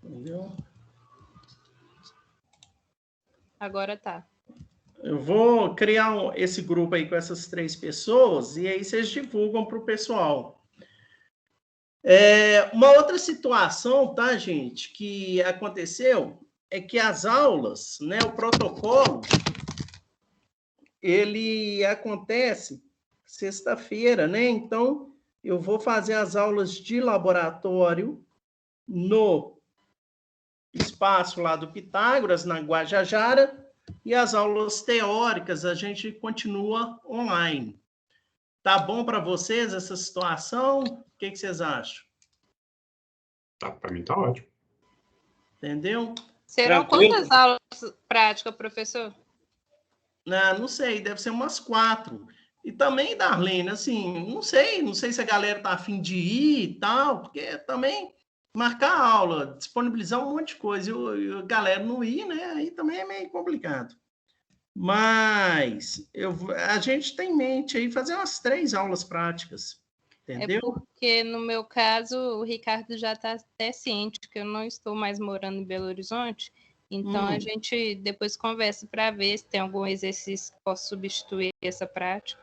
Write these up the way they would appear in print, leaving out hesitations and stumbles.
Entendeu? Agora tá. Eu vou criar esse grupo aí com essas 3 pessoas e aí vocês divulgam para o pessoal. Uma outra situação, tá, gente, que aconteceu é que as aulas, né, o protocolo, ele acontece sexta-feira, né? Então, eu vou fazer as aulas de laboratório no espaço lá do Pitágoras, na Guajajara, e as aulas teóricas a gente continua online. Tá bom para vocês essa situação? O que vocês acham? Tá, para mim tá ótimo. Entendeu? Serão quantas aulas práticas, professor? Não sei, deve ser umas 4. E também, Darlene, assim, não sei se a galera tá afim de ir e tal, porque também marcar aula, disponibilizar um monte de coisa e a galera não ir, né? Aí também é meio complicado. Mas a gente tem em mente aí fazer umas 3 aulas práticas, entendeu? É porque, no meu caso, o Ricardo já está até ciente que eu não estou mais morando em Belo Horizonte, então a gente depois conversa para ver se tem algum exercício que possa substituir essa prática.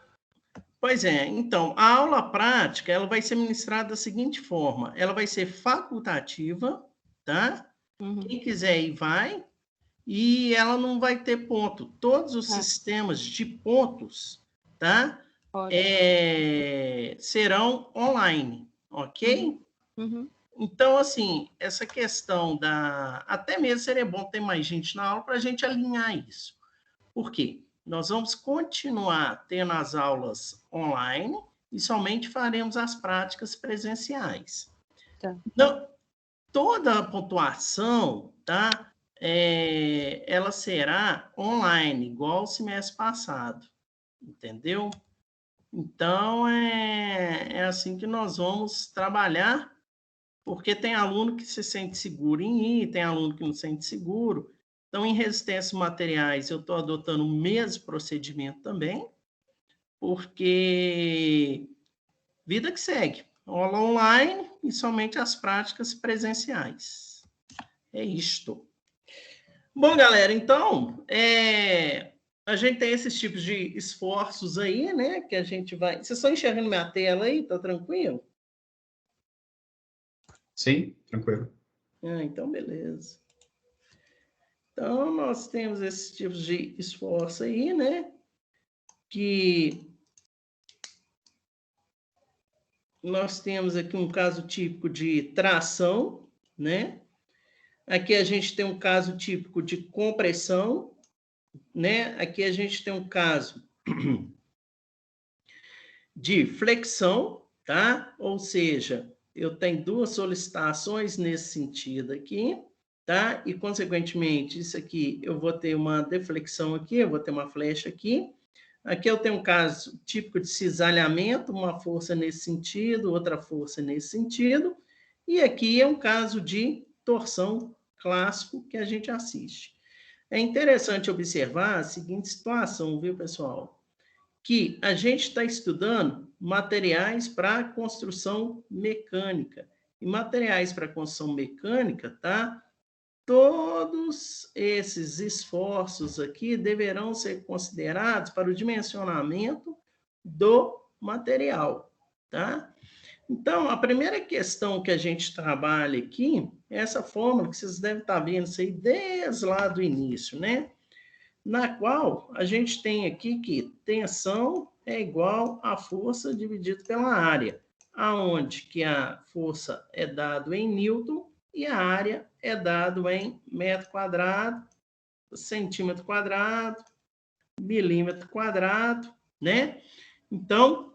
Pois é, então, a aula prática, ela vai ser ministrada da seguinte forma, ela vai ser facultativa, tá? Quem quiser ir, vai, e ela não vai ter ponto. Todos os sistemas de pontos, tá? Serão online, ok? Então, assim, essa questão até mesmo seria bom ter mais gente na aula para a gente alinhar isso. Por quê? Nós vamos continuar tendo as aulas online e somente faremos as práticas presenciais. Tá. Então, toda a pontuação, tá? Ela será online, igual o semestre passado, entendeu? Então, é assim que nós vamos trabalhar, porque tem aluno que se sente seguro em ir, tem aluno que não se sente seguro. Então, em resistências materiais, eu estou adotando o mesmo procedimento também, porque vida que segue. Aula online e somente as práticas presenciais. É isto. Bom, galera, então, a gente tem esses tipos de esforços aí, né, que a gente vai... Vocês estão enxergando minha tela aí? Tá tranquilo? Sim, tranquilo. Então, beleza. Então, nós temos esses tipos de esforço aí, né? Que nós temos aqui um caso típico de tração, né? Aqui a gente tem um caso típico de compressão, né? Aqui a gente tem um caso de flexão, tá? Ou seja, eu tenho 2 solicitações nesse sentido aqui, tá? E, consequentemente, isso aqui, eu vou ter uma deflexão aqui, eu vou ter uma flecha aqui. Aqui eu tenho um caso típico de cisalhamento, uma força nesse sentido, outra força nesse sentido. E aqui é um caso de torção clássico que a gente assiste. É interessante observar a seguinte situação, viu, pessoal? Que a gente está estudando materiais para construção mecânica. E materiais para construção mecânica, tá? Todos esses esforços aqui deverão ser considerados para o dimensionamento do material, tá? Então, a primeira questão que a gente trabalha aqui é essa fórmula que vocês devem estar vendo isso aí desde lá do início, né? Na qual a gente tem aqui que tensão é igual a força dividido pela área, aonde que a força é dado em Newton e a área é dado em metro quadrado, centímetro quadrado, milímetro quadrado, né? Então,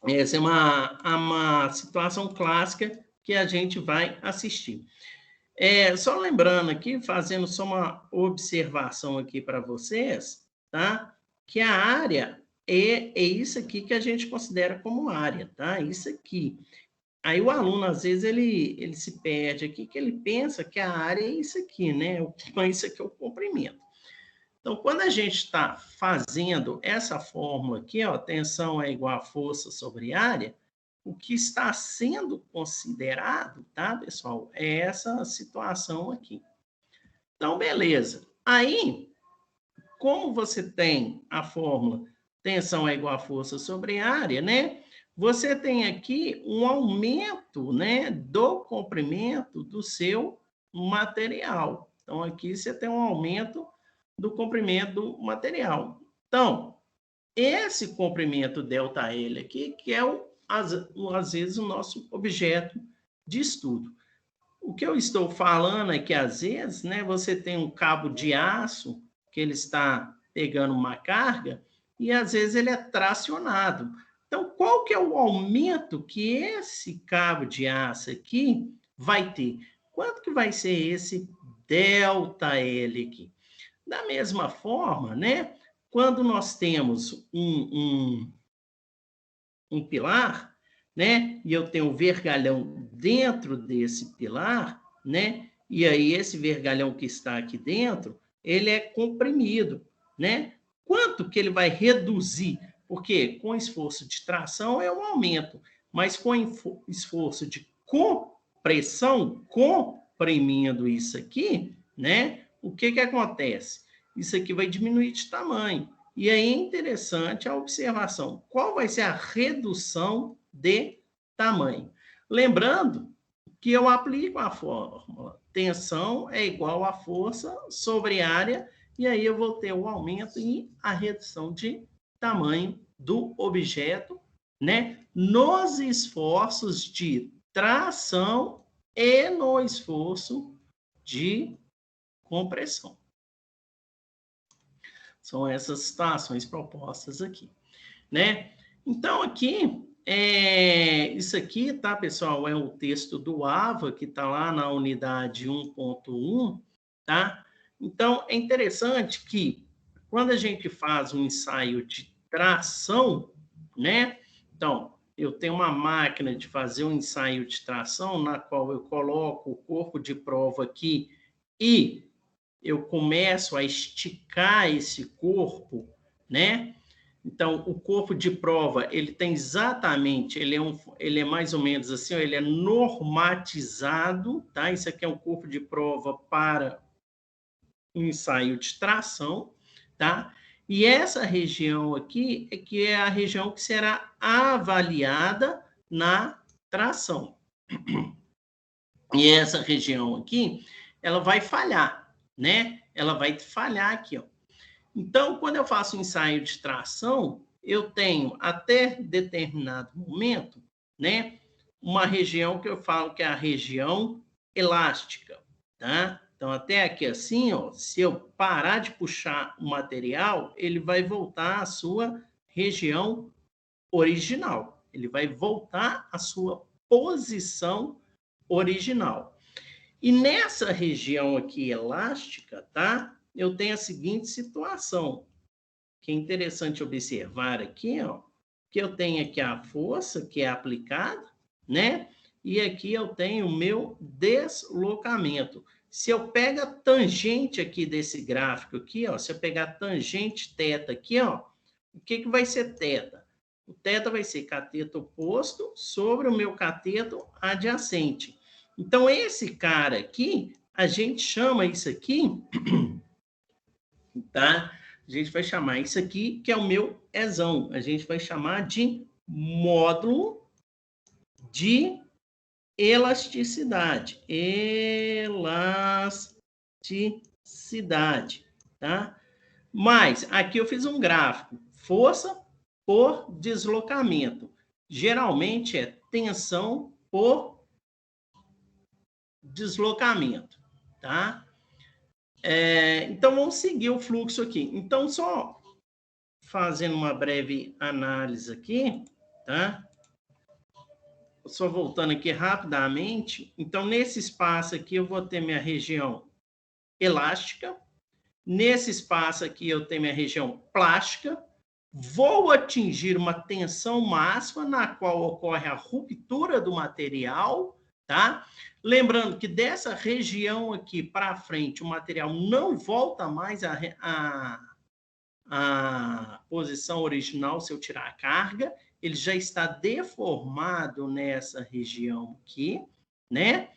essa é uma situação clássica que a gente vai assistir. Só lembrando aqui, fazendo só uma observação aqui para vocês, tá? Que a área é isso aqui que a gente considera como área, tá? Isso aqui. Aí o aluno, às vezes, ele se perde aqui, que ele pensa que a área é isso aqui, né? Isso aqui é o comprimento. Então, quando a gente está fazendo essa fórmula aqui, ó, tensão é igual a força sobre área, o que está sendo considerado, tá, pessoal, é essa situação aqui. Então, beleza. Aí, como você tem a fórmula tensão é igual a força sobre área, né? Você tem aqui um aumento, né, do comprimento do seu material. Então, aqui você tem um aumento do comprimento do material. Então, esse comprimento ΔL aqui, que é, às vezes, o nosso objeto de estudo. O que eu estou falando é que, às vezes, né, você tem um cabo de aço que ele está pegando uma carga e, às vezes, ele é tracionado. Então, qual que é o aumento que esse cabo de aço aqui vai ter? Quanto que vai ser esse ΔL aqui? Da mesma forma, né, quando nós temos um pilar, né, e eu tenho um vergalhão dentro desse pilar, né, e aí esse vergalhão que está aqui dentro, ele é comprimido, né? Quanto que ele vai reduzir? Porque com esforço de tração é um aumento, mas com esforço de compressão, comprimindo isso aqui, né, o que que acontece? Isso aqui vai diminuir de tamanho. E aí é interessante a observação. Qual vai ser a redução de tamanho? Lembrando que eu aplico a fórmula. Tensão é igual a força sobre área, e aí eu vou ter o aumento e a redução de tamanho do objeto, né? Nos esforços de tração e no esforço de compressão. São essas situações propostas aqui, né? Então, aqui, isso aqui, tá, pessoal, é o texto do AVA, que está lá na unidade 1.1, tá? Então, é interessante que, quando a gente faz um ensaio de tração, né? Então, eu tenho uma máquina de fazer um ensaio de tração, na qual eu coloco o corpo de prova aqui e eu começo a esticar esse corpo, né? Então, o corpo de prova, ele tem exatamente, ele é mais ou menos assim, ó, ele é normatizado, tá? Isso aqui é um corpo de prova para um ensaio de tração, tá? E essa região aqui é a região que será avaliada na tração. E essa região aqui, ela vai falhar, né? Ela vai falhar aqui, ó. Então, quando eu faço um ensaio de tração, eu tenho até determinado momento, né, uma região que eu falo que é a região elástica, tá? Então, até aqui assim, ó, se eu parar de puxar o material, ele vai voltar à sua região original. Ele vai voltar à sua posição original. E nessa região aqui elástica, tá? Eu tenho a seguinte situação, que é interessante observar aqui, ó, que eu tenho aqui a força que é aplicada, né? E aqui eu tenho o meu deslocamento. Se eu pegar a tangente aqui desse gráfico aqui, ó, se eu pegar a tangente θ aqui, ó, o que que vai ser θ? O θ vai ser cateto oposto sobre o meu cateto adjacente. Então, esse cara aqui, a gente chama isso aqui, tá? A gente vai chamar isso aqui, que é o meu Ezão. A gente vai chamar de módulo de elasticidade. Elasticidade, tá? Mas, aqui eu fiz um gráfico. Força por deslocamento. Geralmente é tensão por deslocamento, tá? Então, vamos seguir o fluxo aqui. Então, só fazendo uma breve análise aqui, tá? Só voltando aqui rapidamente. Então, nesse espaço aqui, eu vou ter minha região elástica. Nesse espaço aqui, eu tenho minha região plástica. Vou atingir uma tensão máxima, na qual ocorre a ruptura do material, tá? Lembrando que dessa região aqui para frente, o material não volta mais à posição original se eu tirar a carga. ele já está deformado nessa região aqui, né?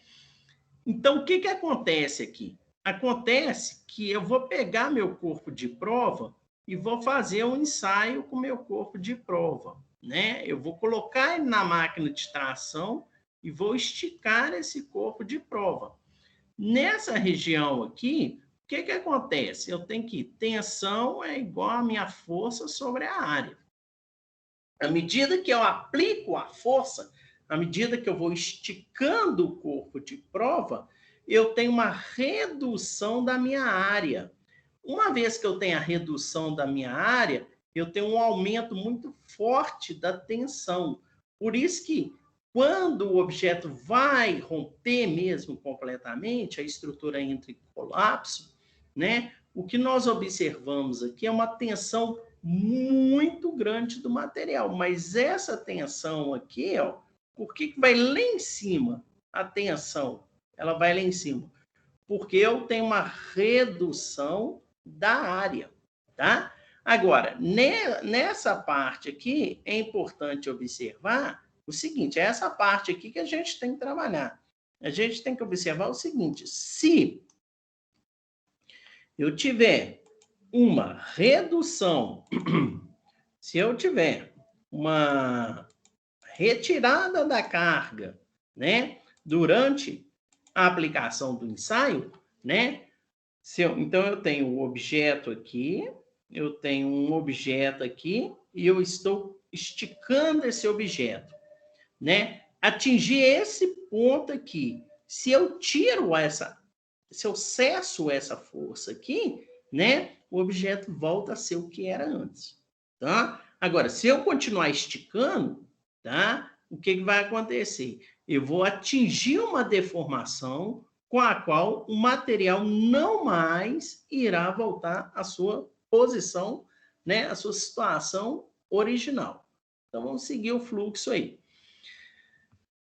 Então, o que acontece aqui? Acontece que eu vou pegar meu corpo de prova e vou fazer um ensaio com meu corpo de prova, né? Eu vou colocar ele na máquina de tração e vou esticar esse corpo de prova. Nessa região aqui, o que acontece? Eu tenho que tensão é igual a minha força sobre a área. À medida que eu aplico a força, à medida que eu vou esticando o corpo de prova, eu tenho uma redução da minha área. Uma vez que eu tenho a redução da minha área, eu tenho um aumento muito forte da tensão. Por isso que, quando o objeto vai romper mesmo completamente, a estrutura entra em colapso, né? O que nós observamos aqui é uma tensão muito grande do material, mas essa tensão aqui, ó, por que vai lá em cima a tensão? Ela vai lá em cima, porque eu tenho uma redução da área, tá? Agora, nessa parte aqui, é importante observar o seguinte, é essa parte aqui que a gente tem que trabalhar. A gente tem que observar o seguinte, se eu tiver uma redução, se eu tiver uma retirada da carga, né, durante a aplicação do ensaio, né, então eu tenho o objeto aqui, eu tenho um objeto aqui e eu estou esticando esse objeto, né, atingir esse ponto aqui. Se eu tiro se eu cesso essa força aqui, né, o objeto volta a ser o que era antes, tá? Agora, se eu continuar esticando, tá? O que vai acontecer? Eu vou atingir uma deformação com a qual o material não mais irá voltar à sua posição, né, à sua situação original. Então, vamos seguir o fluxo aí.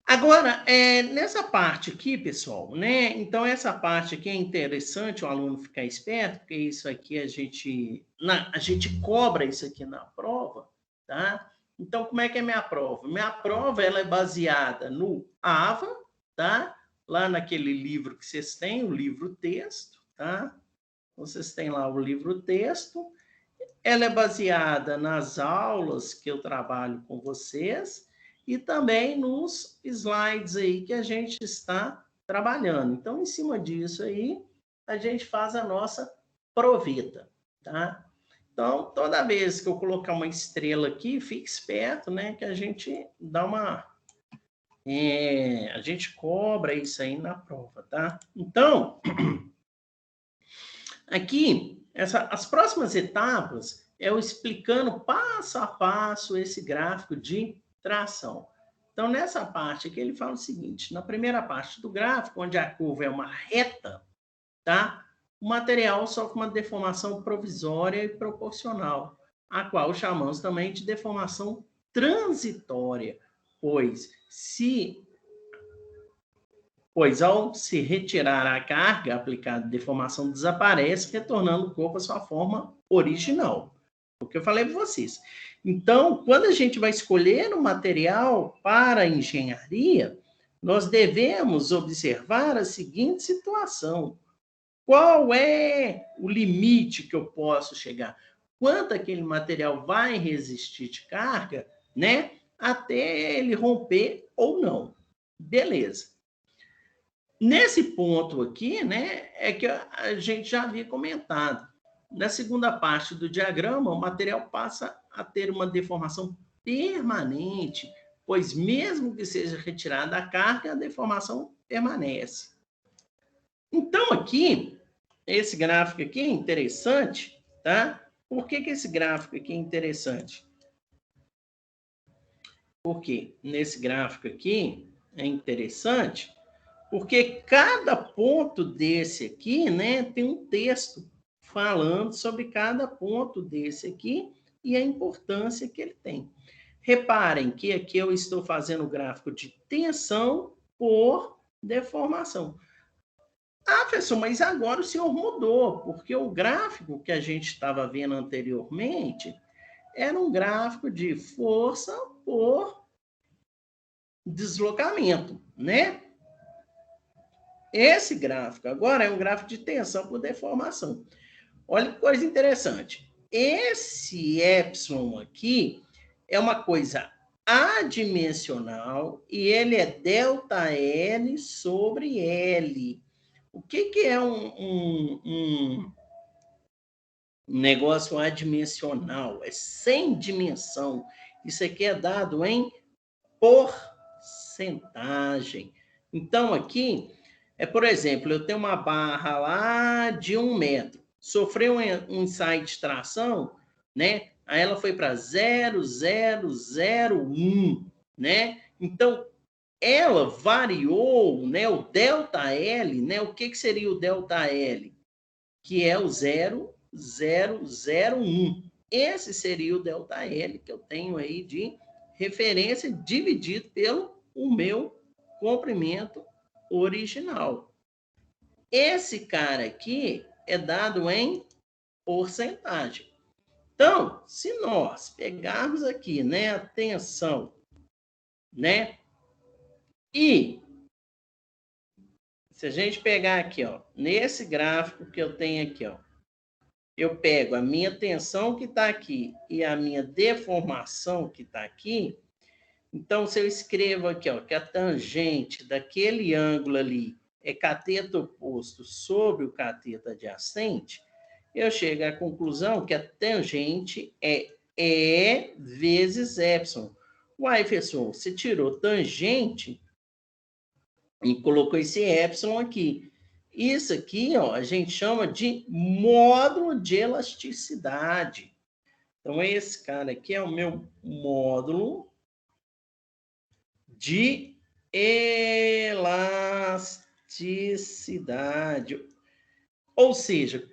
Agora, nessa parte aqui, pessoal, né? Então, essa parte aqui é interessante o aluno ficar esperto, porque isso aqui a gente cobra isso aqui na prova, tá? Então, como é que é minha prova? Minha prova, ela é baseada no AVA, tá? Lá naquele livro que vocês têm, o livro-texto, tá? Vocês têm lá o livro-texto. Ela é baseada nas aulas que eu trabalho com vocês, e também nos slides aí que a gente está trabalhando. Então, em cima disso aí, a gente faz a nossa proveta, tá? Então, toda vez que eu colocar uma estrela aqui, fique esperto, né? Que a gente dá uma... a gente cobra isso aí na prova, tá? Então, aqui, as próximas etapas é eu explicando passo a passo esse gráfico de tração. Então, nessa parte aqui, ele fala o seguinte, na primeira parte do gráfico, onde a curva é uma reta, tá? O material sofre uma deformação provisória e proporcional, a qual chamamos também de deformação transitória, pois ao se retirar a carga aplicada, a deformação desaparece, retornando o corpo à sua forma original. O que eu falei para vocês. Então, quando a gente vai escolher um material para a engenharia, nós devemos observar a seguinte situação. Qual é o limite que eu posso chegar? Quanto aquele material vai resistir de carga, né? Até ele romper ou não. Beleza. Nesse ponto aqui, né, é que a gente já havia comentado. Na segunda parte do diagrama, o material passa a ter uma deformação permanente, pois mesmo que seja retirada a carga, a deformação permanece. Então, aqui, esse gráfico aqui é interessante, tá? Por que esse gráfico aqui é interessante? Porque nesse gráfico aqui é interessante porque cada ponto desse aqui, né, tem um texto falando sobre cada ponto desse aqui e a importância que ele tem. Reparem que aqui eu estou fazendo o gráfico de tensão por deformação. Ah, professor, mas agora o senhor mudou, porque o gráfico que a gente estava vendo anteriormente era um gráfico de força por deslocamento, né? Esse gráfico agora é um gráfico de tensão por deformação. Olha que coisa interessante. Esse epsilon aqui é uma coisa adimensional e ele é ΔL sobre L. O que é um negócio adimensional? É sem dimensão. Isso aqui é dado em porcentagem. Então, aqui, por exemplo, eu tenho uma barra lá de 1 metro. Sofreu um ensaio de tração, né? Aí ela foi para 0,001, né? Então, ela variou, né? O ΔL, né? O que seria o ΔL? Que é o 0,001. Esse seria o ΔL que eu tenho aí de referência dividido pelo o meu comprimento original. Esse cara aqui é dado em porcentagem. Então, se nós pegarmos aqui, né, a tensão, né, e se a gente pegar aqui, ó, nesse gráfico que eu tenho aqui, ó, eu pego a minha tensão que está aqui e a minha deformação que está aqui. Então, se eu escrevo aqui, ó, que a tangente daquele ângulo ali é cateto oposto sobre o cateto adjacente, eu chego à conclusão que a tangente é E vezes epsilon. Uai, professor, você tirou tangente e colocou esse epsilon aqui. Isso aqui, ó, a gente chama de módulo de elasticidade. Então, esse cara aqui é o meu módulo de elasticidade. Ou seja,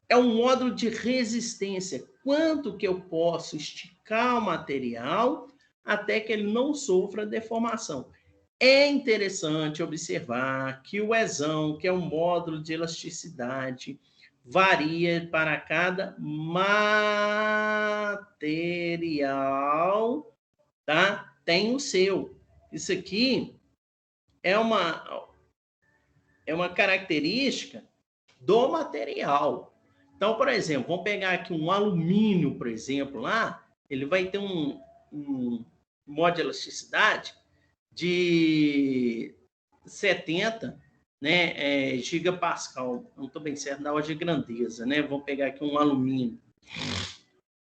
é um módulo de resistência. Quanto que eu posso esticar o material até que ele não sofra deformação. É interessante observar que o Ezão, que é um módulo de elasticidade, varia para cada material, tá? Tem o seu. Isso aqui é uma característica do material. Então, por exemplo, vamos pegar aqui um alumínio, por exemplo, lá, ele vai ter um módulo de elasticidade de 70, né, gigapascal. Não estou bem certo na ordem de grandeza, né? Vamos pegar aqui um alumínio.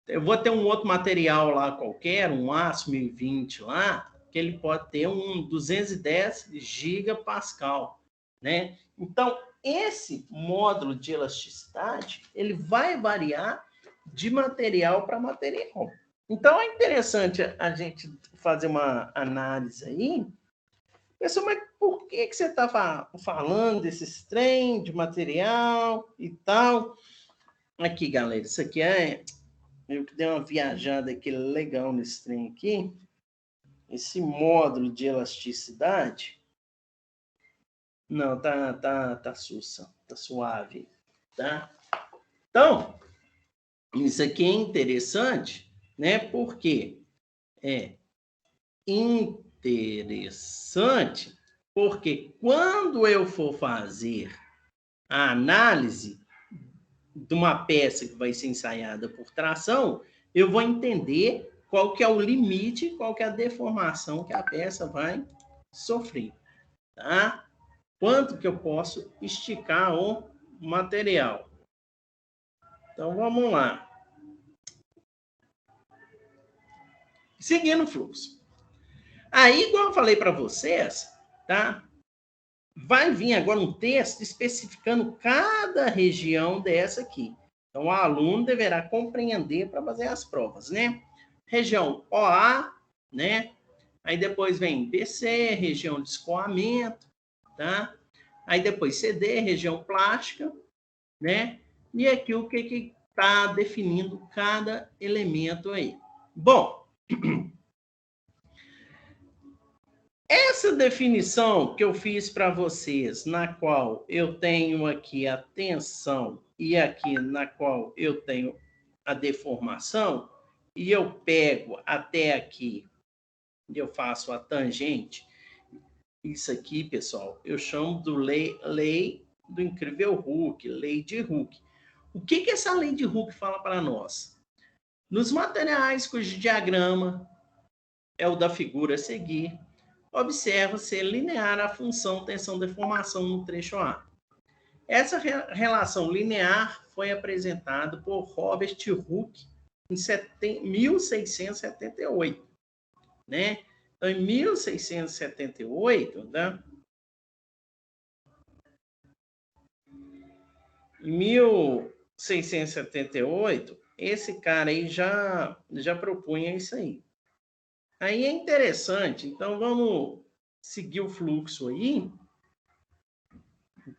Eu vou ter um outro material lá qualquer, um aço 1020 lá, que ele pode ter um 210 gigapascal, né? Então, esse módulo de elasticidade, ele vai variar de material para material. Então, é interessante a gente fazer uma análise aí. Pessoal, mas por que você está falando desses trem de material e tal? Aqui, galera, isso aqui eu que dei uma viajada aqui legal nesse trem aqui. Esse módulo de elasticidade. Não, tá sussa, tá suave, tá? Então, isso aqui é interessante, né? Porque é interessante porque quando eu for fazer a análise de uma peça que vai ser ensaiada por tração, eu vou entender qual que é o limite, qual que é a deformação que a peça vai sofrer, tá? Quanto que eu posso esticar o material. Então, vamos lá. Seguindo o fluxo. Aí, igual eu falei para vocês, tá? Vai vir agora um texto especificando cada região dessa aqui. Então, o aluno deverá compreender para fazer as provas, né? Região OA, né? Aí depois vem BC, região de escoamento, tá? Aí depois CD, região plástica, né? E aqui o que está definindo cada elemento aí. Bom, essa definição que eu fiz para vocês, na qual eu tenho aqui a tensão e aqui na qual eu tenho a deformação, e eu pego até aqui e eu faço a tangente, isso aqui, pessoal, eu chamo de lei do incrível Hooke, lei de Hooke. O que essa lei de Hooke fala para nós? Nos materiais cujo diagrama é o da figura a seguir, observa ser linear a função tensão-deformação no trecho A. Essa relação linear foi apresentada por Robert Hooke em 1678, né? Então, em 1678, né? Em 1678, esse cara aí já propunha isso aí. Aí é interessante, então vamos seguir o fluxo aí,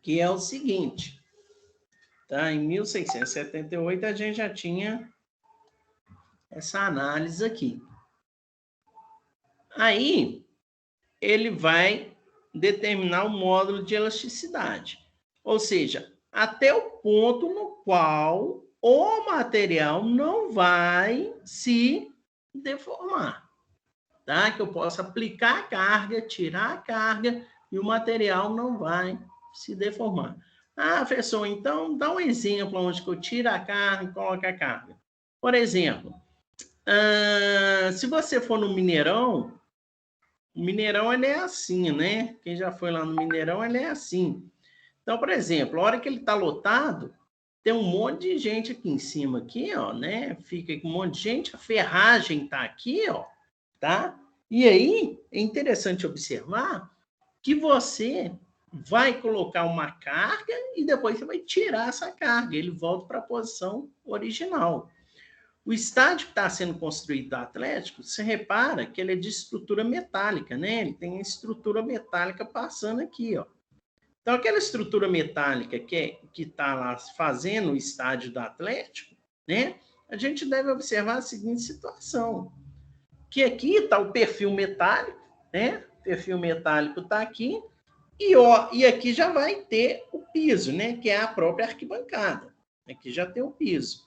que é o seguinte, tá? Em 1678 a gente já tinha essa análise aqui. Aí ele vai determinar o módulo de elasticidade, ou seja, até o ponto no qual o material não vai se deformar, tá? Que eu possa aplicar a carga, tirar a carga e o material não vai se deformar. Ah, professor, então dá um exemplo onde que eu tiro a carga e coloco a carga. Por exemplo, se você for no Mineirão, o Mineirão ele é assim, né? Quem já foi lá no Mineirão, ele é assim. Então, por exemplo, a hora que ele está lotado, tem um monte de gente aqui em cima, aqui, ó, né? Fica com um monte de gente, a ferragem está aqui, ó, tá? E aí, é interessante observar que você vai colocar uma carga e depois você vai tirar essa carga, ele volta para a posição original. O estádio que está sendo construído do Atlético, você repara que ele é de estrutura metálica, né? Ele tem a estrutura metálica passando aqui, ó. Então, aquela estrutura metálica que está lá fazendo o estádio do Atlético, né? A gente deve observar a seguinte situação, que aqui está o perfil metálico, né? O perfil metálico está aqui, e aqui já vai ter o piso, né? Que é a própria arquibancada. Aqui já tem o piso.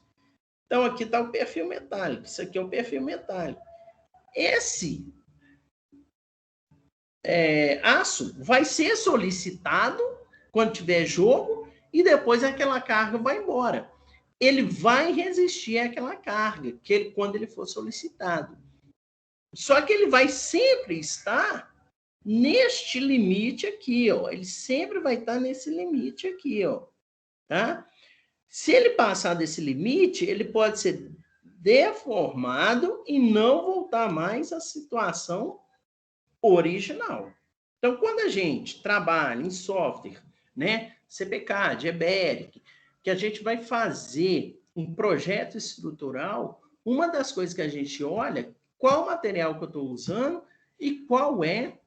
Então, aqui está o perfil metálico. Isso aqui é o perfil metálico. Esse aço vai ser solicitado quando tiver jogo e depois aquela carga vai embora. Ele vai resistir àquela carga quando ele for solicitado. Só que ele vai sempre estar neste limite aqui, ó. Ele sempre vai estar nesse limite aqui, ó. Tá? Se ele passar desse limite, ele pode ser deformado e não voltar mais à situação original. Então, quando a gente trabalha em software, né, CPK, GBERIC, que a gente vai fazer um projeto estrutural, uma das coisas que a gente olha, qual material que eu estou usando e qual é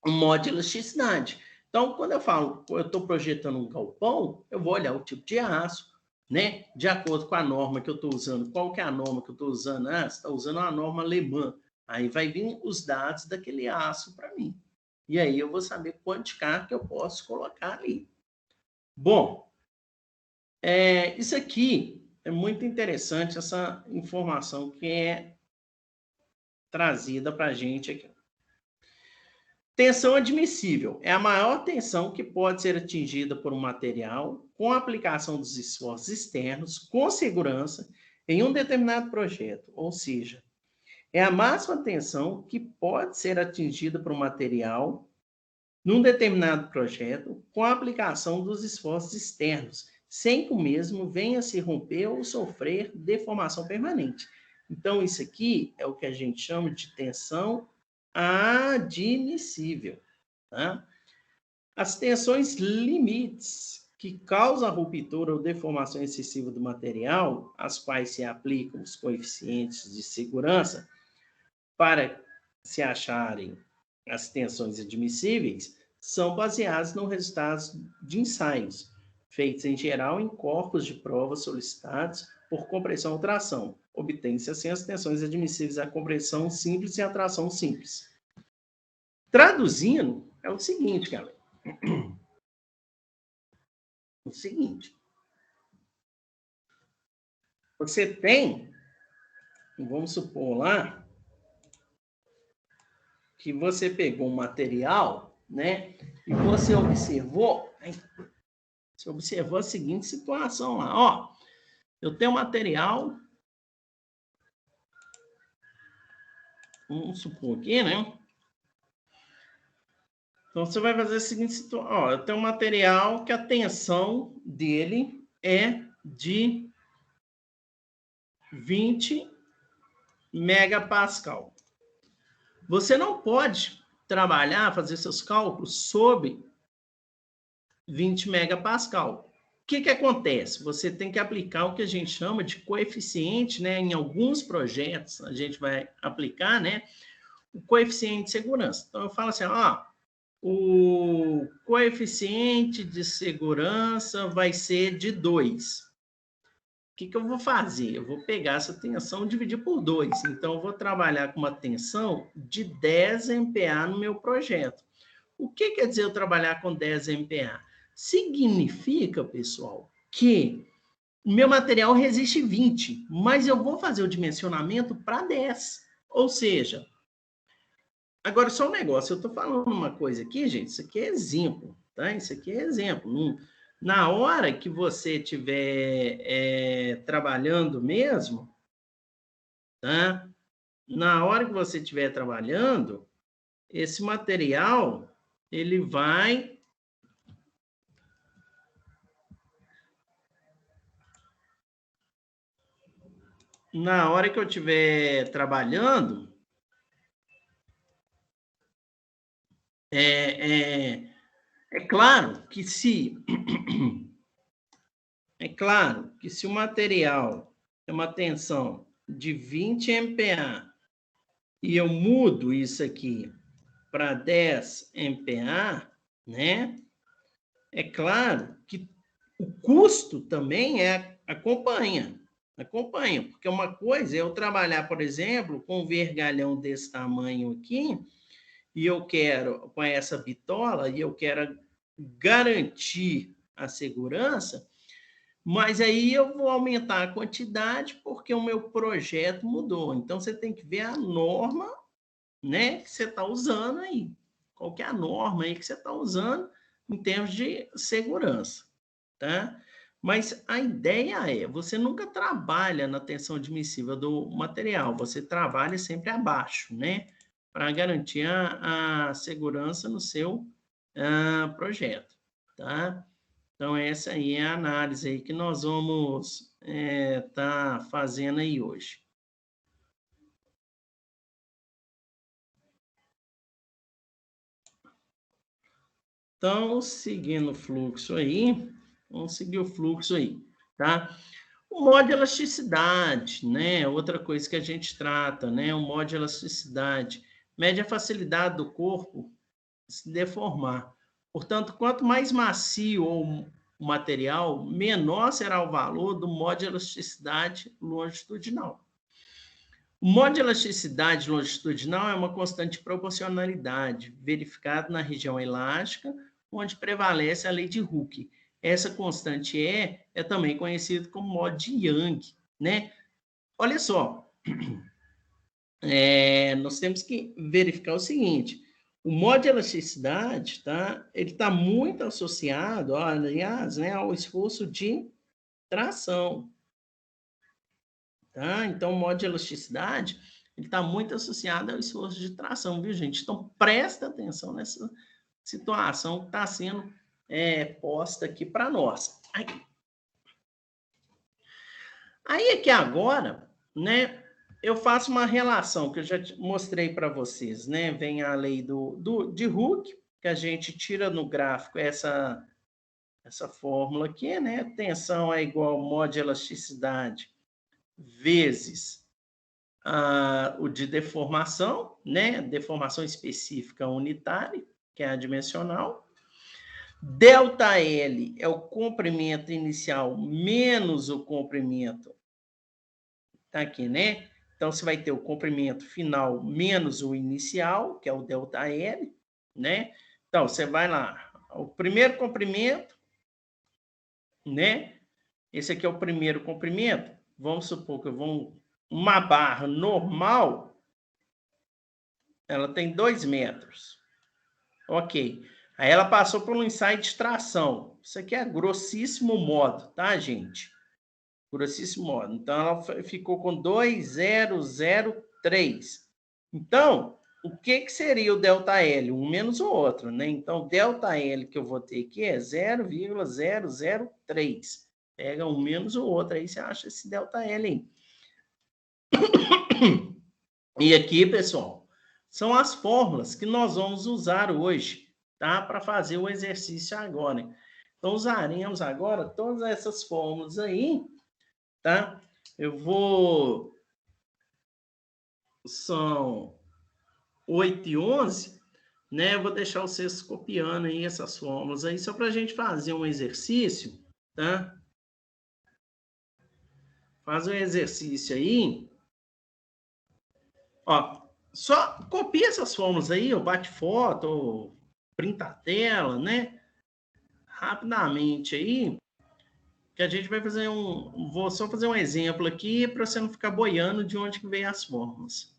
o modo de elasticidade. Então, quando eu falo, eu estou projetando um galpão, eu vou olhar o tipo de aço, né? De acordo com a norma que eu estou usando. Qual que é a norma que eu estou usando? Ah, você está usando uma norma alemã. Aí vai vir os dados daquele aço para mim. E aí eu vou saber quanto de carga que eu posso colocar ali. Bom, isso aqui é muito interessante, essa informação que é trazida para a gente aqui. Tensão admissível é a maior tensão que pode ser atingida por um material com a aplicação dos esforços externos com segurança em um determinado projeto, ou seja, é a máxima tensão que pode ser atingida por um material num determinado projeto com a aplicação dos esforços externos, sem que o mesmo venha a se romper ou sofrer deformação permanente. Então, isso aqui é o que a gente chama de tensão admissível. Tá? As tensões limites que causam a ruptura ou deformação excessiva do material, às quais se aplicam os coeficientes de segurança para se acharem as tensões admissíveis, são baseadas nos resultados de ensaios, feitos em geral em corpos de prova solicitados por compressão ou tração. Obtém-se assim as tensões admissíveis à compressão simples e à tração simples. Traduzindo, é o seguinte, galera. O seguinte. Você tem, vamos supor lá, que você pegou um material, né? E você observou a seguinte situação lá, ó. Eu tenho material, vamos supor aqui, né? Então, você vai fazer a seguinte situação, ó, eu tenho um material que a tensão dele é de 20 megapascal. Você não pode trabalhar, fazer seus cálculos sob 20 megapascal. O que acontece? Você tem que aplicar o que a gente chama de coeficiente, né? Em alguns projetos a gente vai aplicar, né? O coeficiente de segurança. Então, eu falo assim, ó, o coeficiente de segurança vai ser de 2. O que eu vou fazer? Eu vou pegar essa tensão e dividir por 2. Então, eu vou trabalhar com uma tensão de 10 MPa no meu projeto. O que quer dizer eu trabalhar com 10 MPa? Significa, pessoal, que o meu material resiste 20, mas eu vou fazer o dimensionamento para 10. Ou seja, agora só um negócio, eu estou falando uma coisa aqui, gente, isso aqui é exemplo, tá? Isso aqui é exemplo. Na hora que você estiver trabalhando mesmo, tá? Na hora que você estiver trabalhando, esse material, ele vai... Na hora que eu estiver trabalhando, é claro que se o material tem uma tensão de 20 MPa e eu mudo isso aqui para 10 MPa, né? É claro que o custo também acompanha, porque uma coisa é eu trabalhar, por exemplo, com um vergalhão desse tamanho aqui, e eu quero, com essa bitola, e eu quero garantir a segurança, mas aí eu vou aumentar a quantidade porque o meu projeto mudou. Então, você tem que ver a norma, né, que você está usando aí. Qual que é a norma aí que você está usando em termos de segurança, tá? Mas a ideia é, você nunca trabalha na tensão admissível do material, você trabalha sempre abaixo, né? Para garantir a segurança no seu projeto, tá? Então, essa aí é a análise aí que nós vamos tá fazendo aí hoje. Então, seguindo o fluxo aí, vamos seguir o fluxo aí, tá? O modo de elasticidade, né? Outra coisa que a gente trata, né? O modo de elasticidade mede a facilidade do corpo se deformar. Portanto, quanto mais macio o material, menor será o valor do modo de elasticidade longitudinal. O modo de elasticidade longitudinal é uma constante de proporcionalidade, verificada na região elástica, onde prevalece a lei de Hooke. Essa constante é também conhecido como modo de Young, né? Olha só, nós temos que verificar o seguinte, o modo de elasticidade, tá? Ele está muito associado, aliás, né, ao esforço de tração, tá? Então, o modo de elasticidade, ele está muito associado ao esforço de tração, viu, gente? Então, presta atenção nessa situação que está sendo posta aqui para nós. Aí é que agora, né, eu faço uma relação que eu já mostrei para vocês, né? Vem a lei de Hooke, que a gente tira no gráfico essa fórmula aqui, né? Tensão é igual ao modo de elasticidade vezes o de deformação, né? Deformação específica unitária, que é a dimensional. Delta L é o comprimento inicial menos o comprimento, tá aqui, né? Então, você vai ter o comprimento final menos o inicial, que é o delta L, né? Então, você vai lá, o primeiro comprimento, né? Esse aqui é o primeiro comprimento. Vamos supor que uma barra normal, Ela tem 2 metros. Ok. Aí ela passou por um ensaio de extração. Isso aqui é grossíssimo modo, tá, gente? Grossíssimo modo. Então, ela ficou com 2,003. Então, o que seria o ΔL? Um menos o outro, né? Então, ΔL que eu vou ter aqui é 0,003. Pega um menos o outro, aí você acha esse ΔL aí. E aqui, pessoal, são as fórmulas que nós vamos usar hoje, tá? Para fazer o exercício agora. Então, usaremos agora todas essas fórmulas aí, tá? Eu vou... São 8h11, né? Eu vou deixar vocês copiando aí essas fórmulas aí, só para a gente fazer um exercício, tá? Faz um exercício aí. Ó, só copia essas fórmulas aí, ou bate foto, ou printa a tela, né? Rapidamente aí, que a gente vai fazer vou só fazer um exemplo aqui para você não ficar boiando de onde que vem as fórmulas.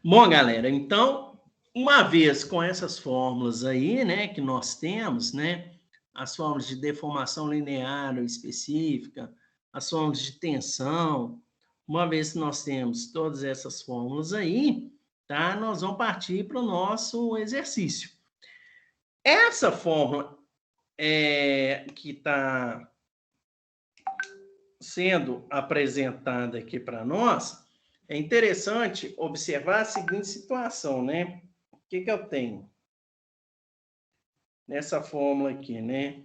Bom, galera, então, uma vez com essas fórmulas aí, né, que nós temos, né, as fórmulas de deformação linear ou específica, as fórmulas de tensão, uma vez que nós temos todas essas fórmulas aí, tá, nós vamos partir para o nosso exercício. Essa fórmula que está sendo apresentada aqui para nós, é interessante observar a seguinte situação, né? O que eu tenho nessa fórmula aqui, né?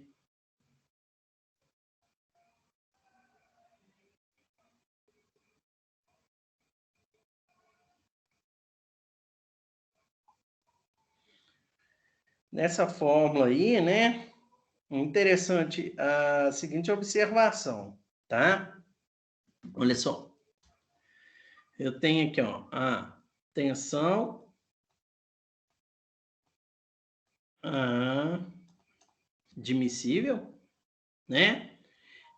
Nessa fórmula aí, né? Interessante a seguinte observação, tá? Olha só. Eu tenho aqui, ó, a tensão admissível, né?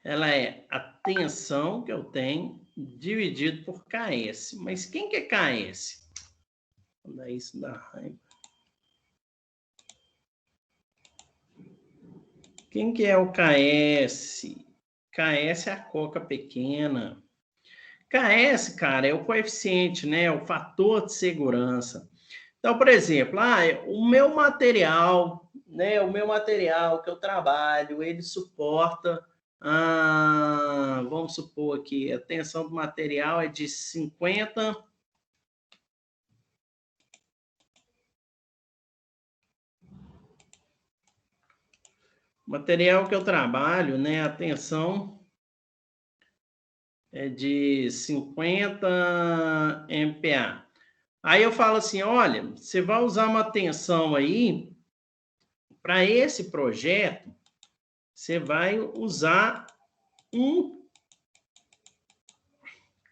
Ela é a tensão que eu tenho dividido por KS. Mas quem que é KS? Daí isso dá raiva. Quem que é o KS? KS é a coca pequena. KS, cara, é o coeficiente, né? O fator de segurança. Então, por exemplo, o meu material, né? O meu material que eu trabalho, ele suporta, vamos supor aqui, a tensão do material é de 50. O material que eu trabalho, né? A tensão é de 50 MPa. Aí eu falo assim, olha, você vai usar uma tensão aí, para esse projeto, você vai usar um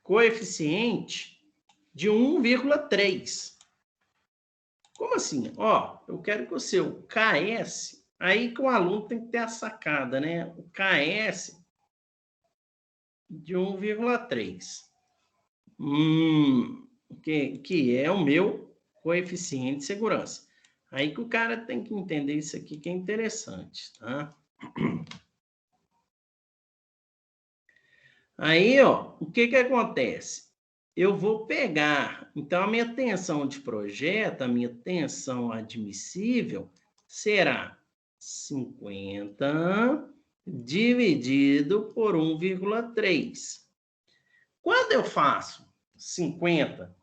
coeficiente de 1,3. Como assim? Ó, eu quero que o seu KS, aí que o aluno tem que ter a sacada, né? O KS de 1,3. Que é o meu coeficiente de segurança. Aí que o cara tem que entender isso aqui que é interessante, tá? Aí, ó, o que que acontece? Eu vou pegar, então, a minha tensão de projeto, a minha tensão admissível, será 50 dividido por 1,3. Quando eu faço 50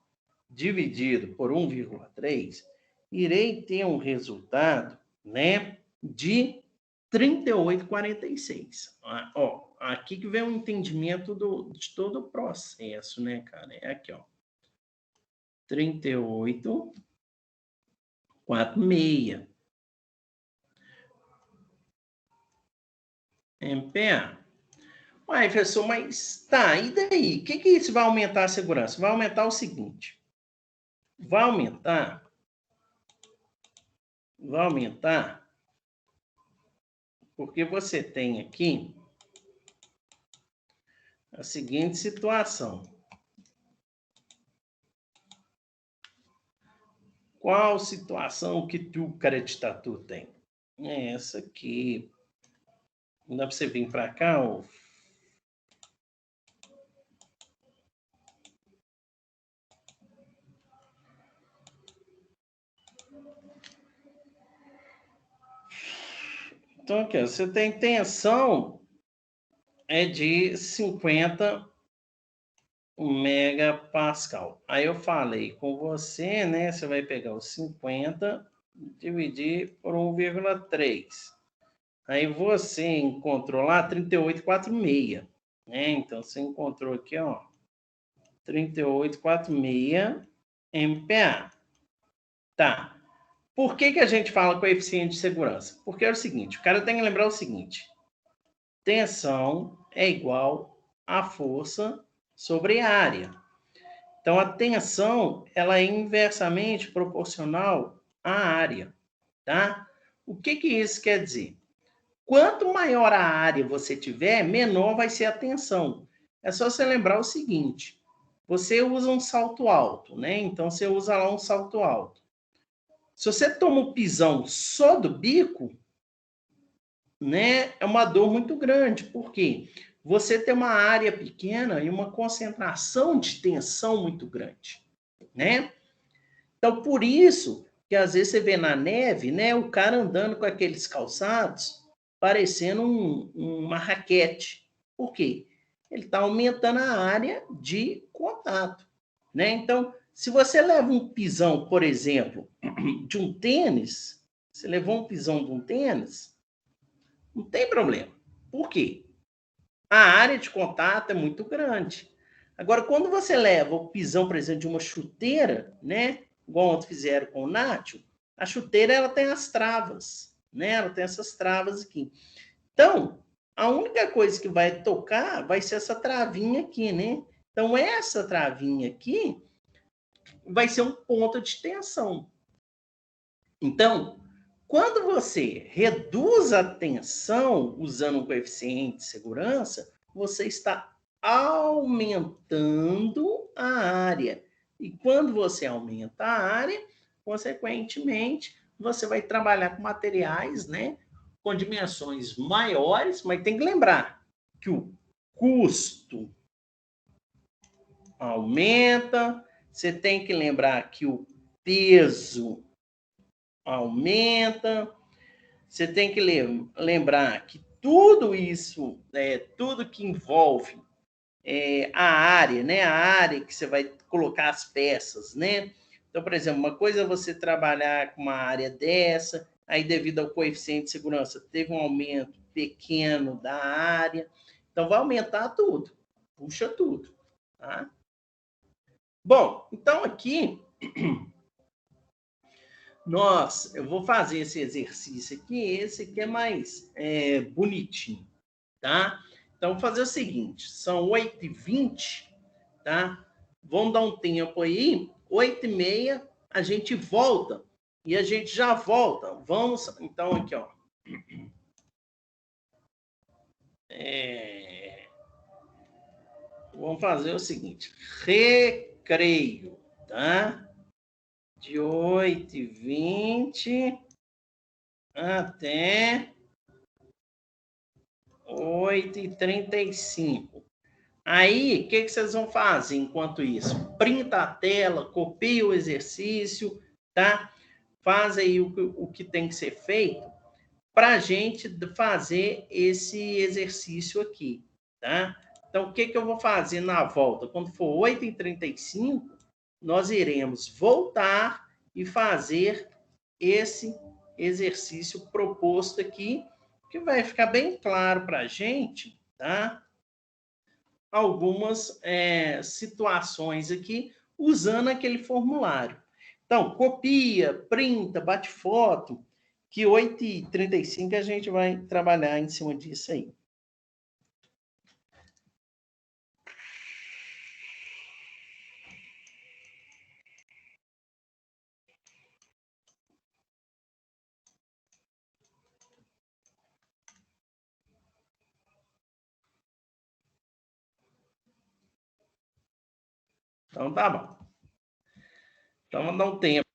dividido por 1,3, irei ter um resultado, né, de 38,46. Ó, aqui que vem o entendimento de todo o processo, né, cara? É aqui, ó. 38,46 MPa. Uai, professor, mas tá, e daí? O que isso vai aumentar a segurança? Vai aumentar o seguinte. Vai aumentar porque você tem aqui a seguinte situação. Qual situação que tu, cara de tatu, tem? É essa aqui. Não dá para você vir para cá, ó. Então, aqui, ó, você tem tensão de 50 megapascal. Aí eu falei com você, né? Você vai pegar os 50, dividir por 1,3. Aí você encontrou lá 38,46, né? Então, você encontrou aqui, ó, 38,46 MPa. Tá. Por que a gente fala coeficiente de segurança? Porque é o seguinte, o cara tem que lembrar o seguinte, tensão é igual a força sobre a área. Então, a tensão, ela é inversamente proporcional à área, tá? O que isso quer dizer? Quanto maior a área você tiver, menor vai ser a tensão. É só você lembrar o seguinte, você usa um salto alto, né? Então, você usa lá um salto alto. Se você toma um pisão só do bico, né, é uma dor muito grande. Por quê? Você tem uma área pequena e uma concentração de tensão muito grande, né? Então, por isso que às vezes você vê na neve, né, o cara andando com aqueles calçados parecendo uma raquete. Por quê? Ele está aumentando a área de contato, né? Então, se você leva um pisão, por exemplo, de um tênis, você levou um pisão de um tênis, não tem problema. Por quê? A área de contato é muito grande. Agora, quando você leva o pisão, por exemplo, de uma chuteira, né? Igual ontem fizeram com o Nacho, a chuteira ela tem as travas, né? Ela tem essas travas aqui. Então, a única coisa que vai tocar vai ser essa travinha aqui, né? Então, essa travinha aqui vai ser um ponto de tensão. Então, quando você reduz a tensão usando um coeficiente de segurança, você está aumentando a área. E quando você aumenta a área, consequentemente, você vai trabalhar com materiais, né, com dimensões maiores, mas tem que lembrar que o custo aumenta, você tem que lembrar que o peso aumenta. Você tem que lembrar que tudo isso, tudo que envolve a área, né? A área que você vai colocar as peças, né? Então, por exemplo, uma coisa é você trabalhar com uma área dessa, aí devido ao coeficiente de segurança, teve um aumento pequeno da área, então vai aumentar tudo, puxa tudo, tá? Bom, então aqui Eu vou fazer esse exercício aqui, esse aqui é mais bonitinho, tá? Então, vou fazer o seguinte, são 8h20, tá? Vamos dar um tempo aí, 8h30, a gente volta, e a gente já volta. Vamos, então, aqui, ó. Vamos fazer o seguinte, recreio, tá? De 8h20 até 8h35. Aí, o que vocês vão fazer enquanto isso? Printa a tela, copia o exercício, tá? Faz aí o que tem que ser feito para a gente fazer esse exercício aqui, tá? Então, o que eu vou fazer na volta? Quando for 8h35, nós iremos voltar e fazer esse exercício proposto aqui, que vai ficar bem claro para a gente, tá? Algumas situações aqui usando aquele formulário. Então, copia, printa, bate foto, que 8h35 a gente vai trabalhar em cima disso aí. Então, tá bom. Então, vamos dar um tempo.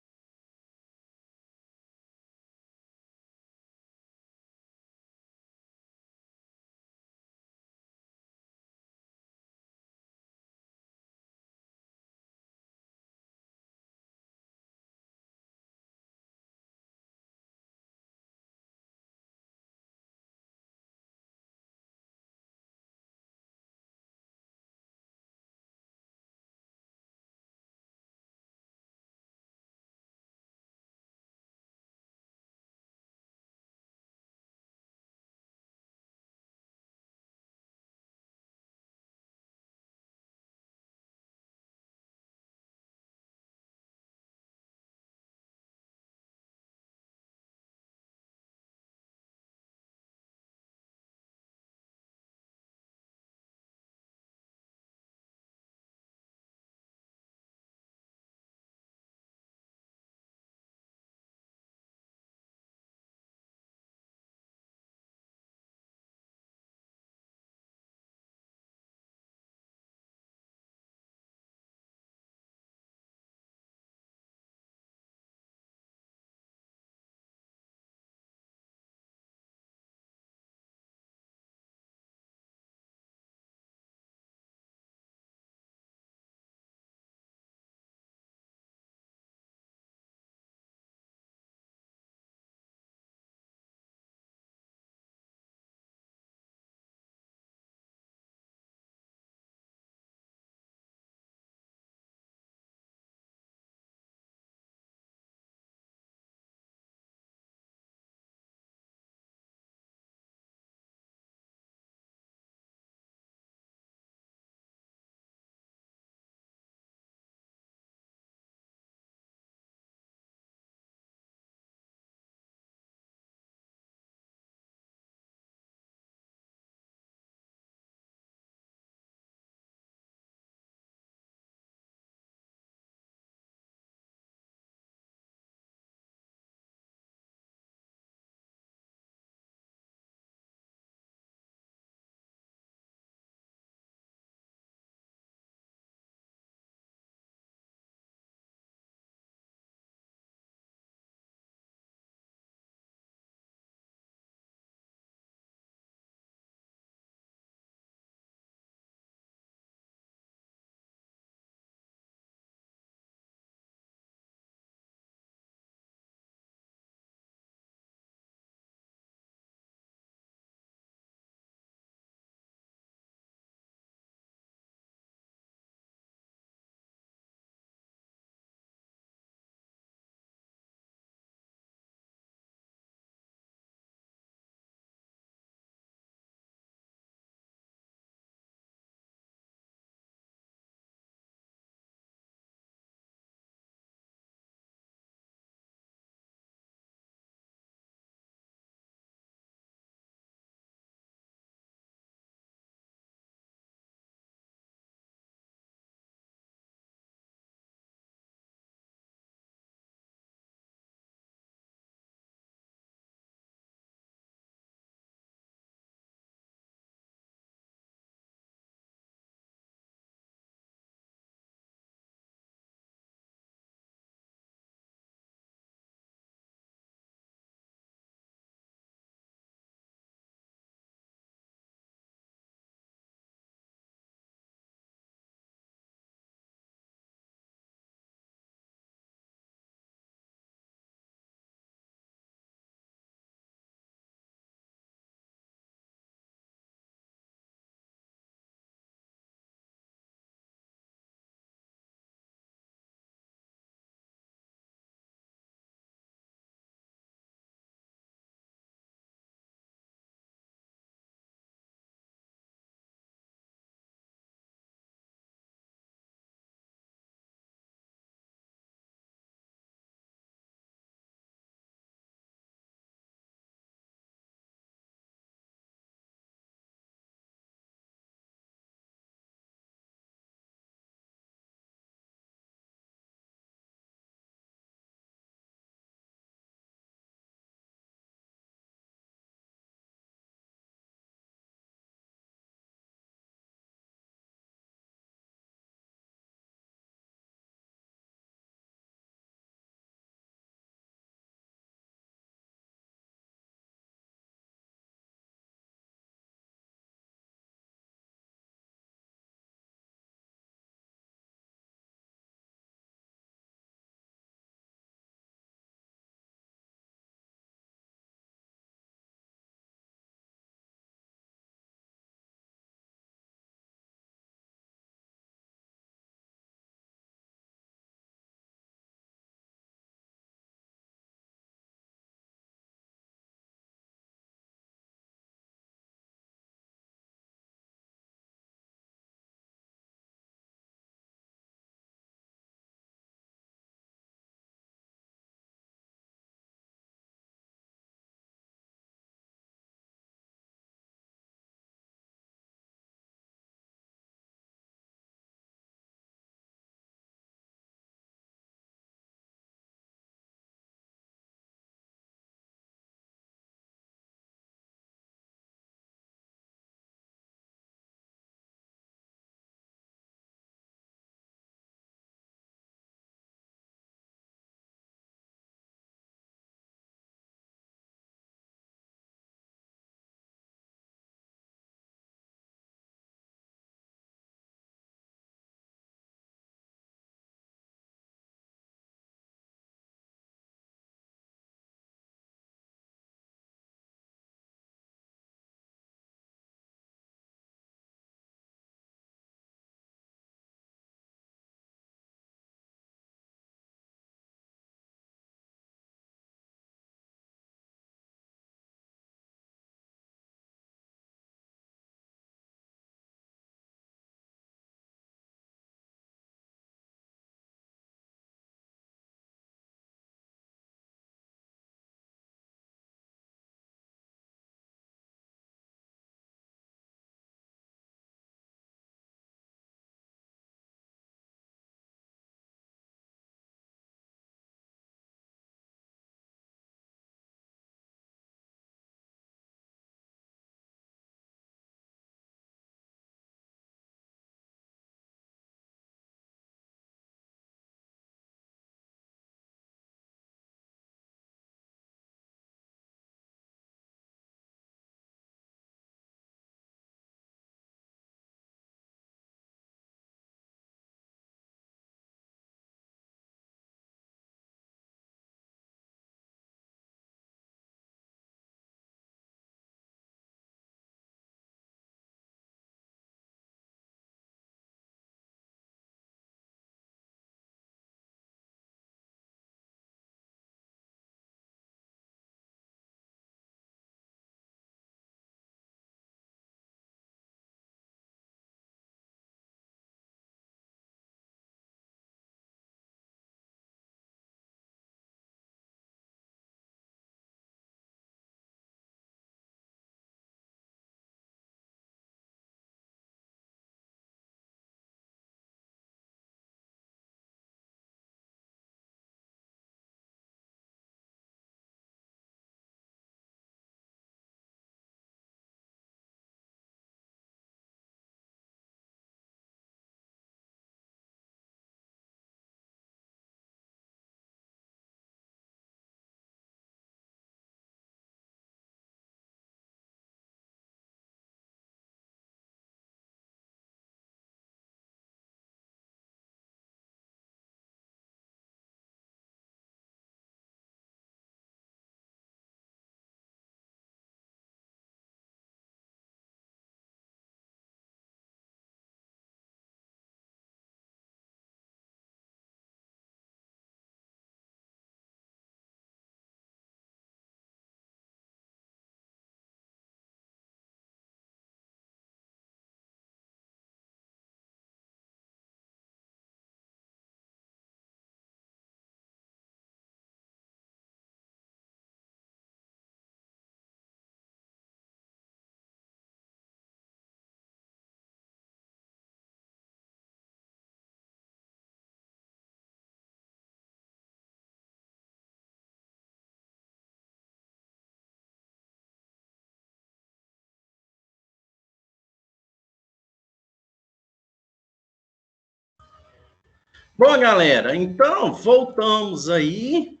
Bom, galera, então, voltamos aí.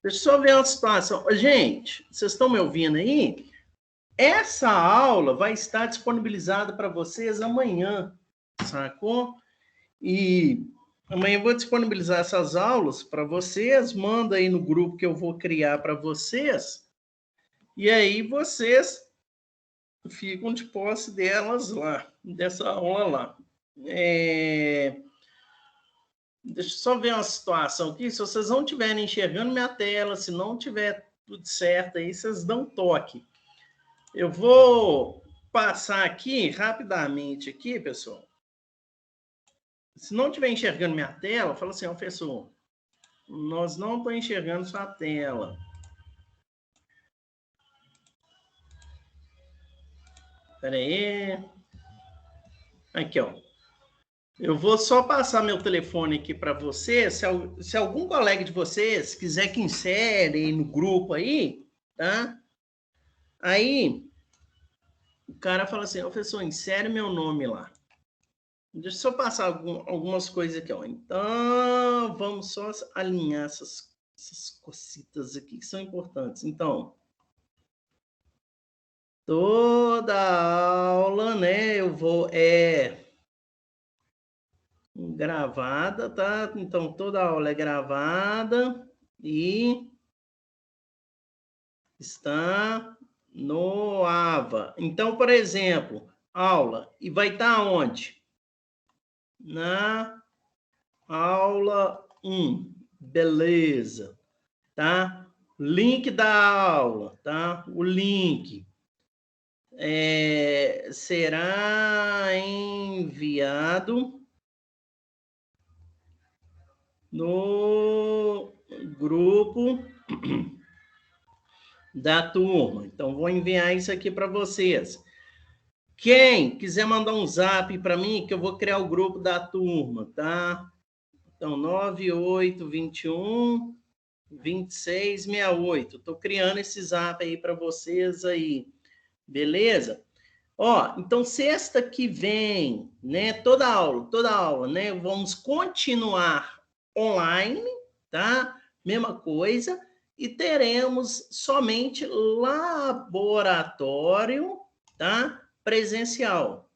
Deixa eu só ver uma situação. Gente, vocês estão me ouvindo aí? Essa aula vai estar disponibilizada para vocês amanhã, sacou? E amanhã eu vou disponibilizar essas aulas para vocês. Manda aí no grupo que eu vou criar para vocês. E aí vocês ficam de posse delas lá, dessa aula lá. Deixa eu só ver uma situação aqui. Se vocês não estiverem enxergando minha tela, se não tiver tudo certo aí, vocês dão um toque. Eu vou passar aqui rapidamente aqui, pessoal. Se não estiver enxergando minha tela, fala assim, professor, nós não estamos enxergando sua tela. Espera aí. Aqui, ó. Eu vou só passar meu telefone aqui para vocês. Se algum colega de vocês quiser que insere aí no grupo aí, tá? Aí, o cara fala assim, professor, insere meu nome lá. Deixa eu só passar algumas coisas aqui, ó. Então, vamos só alinhar essas cositas aqui que são importantes. Então, toda aula, né, eu vou... gravada, tá? Então, toda aula é gravada e está no AVA. Então, por exemplo, aula, e vai estar onde? Na aula 1. Beleza, tá? Link da aula, tá? O link será enviado no grupo da turma. Então, vou enviar isso aqui para vocês. Quem quiser mandar um zap para mim, que eu vou criar o grupo da turma, tá? Então, 9821 2668. Estou criando esse zap aí para vocês aí. Beleza? Ó, então, sexta que vem, né? Toda aula, né? Vamos continuar online, tá? Mesma coisa. E teremos somente laboratório, tá? Presencial.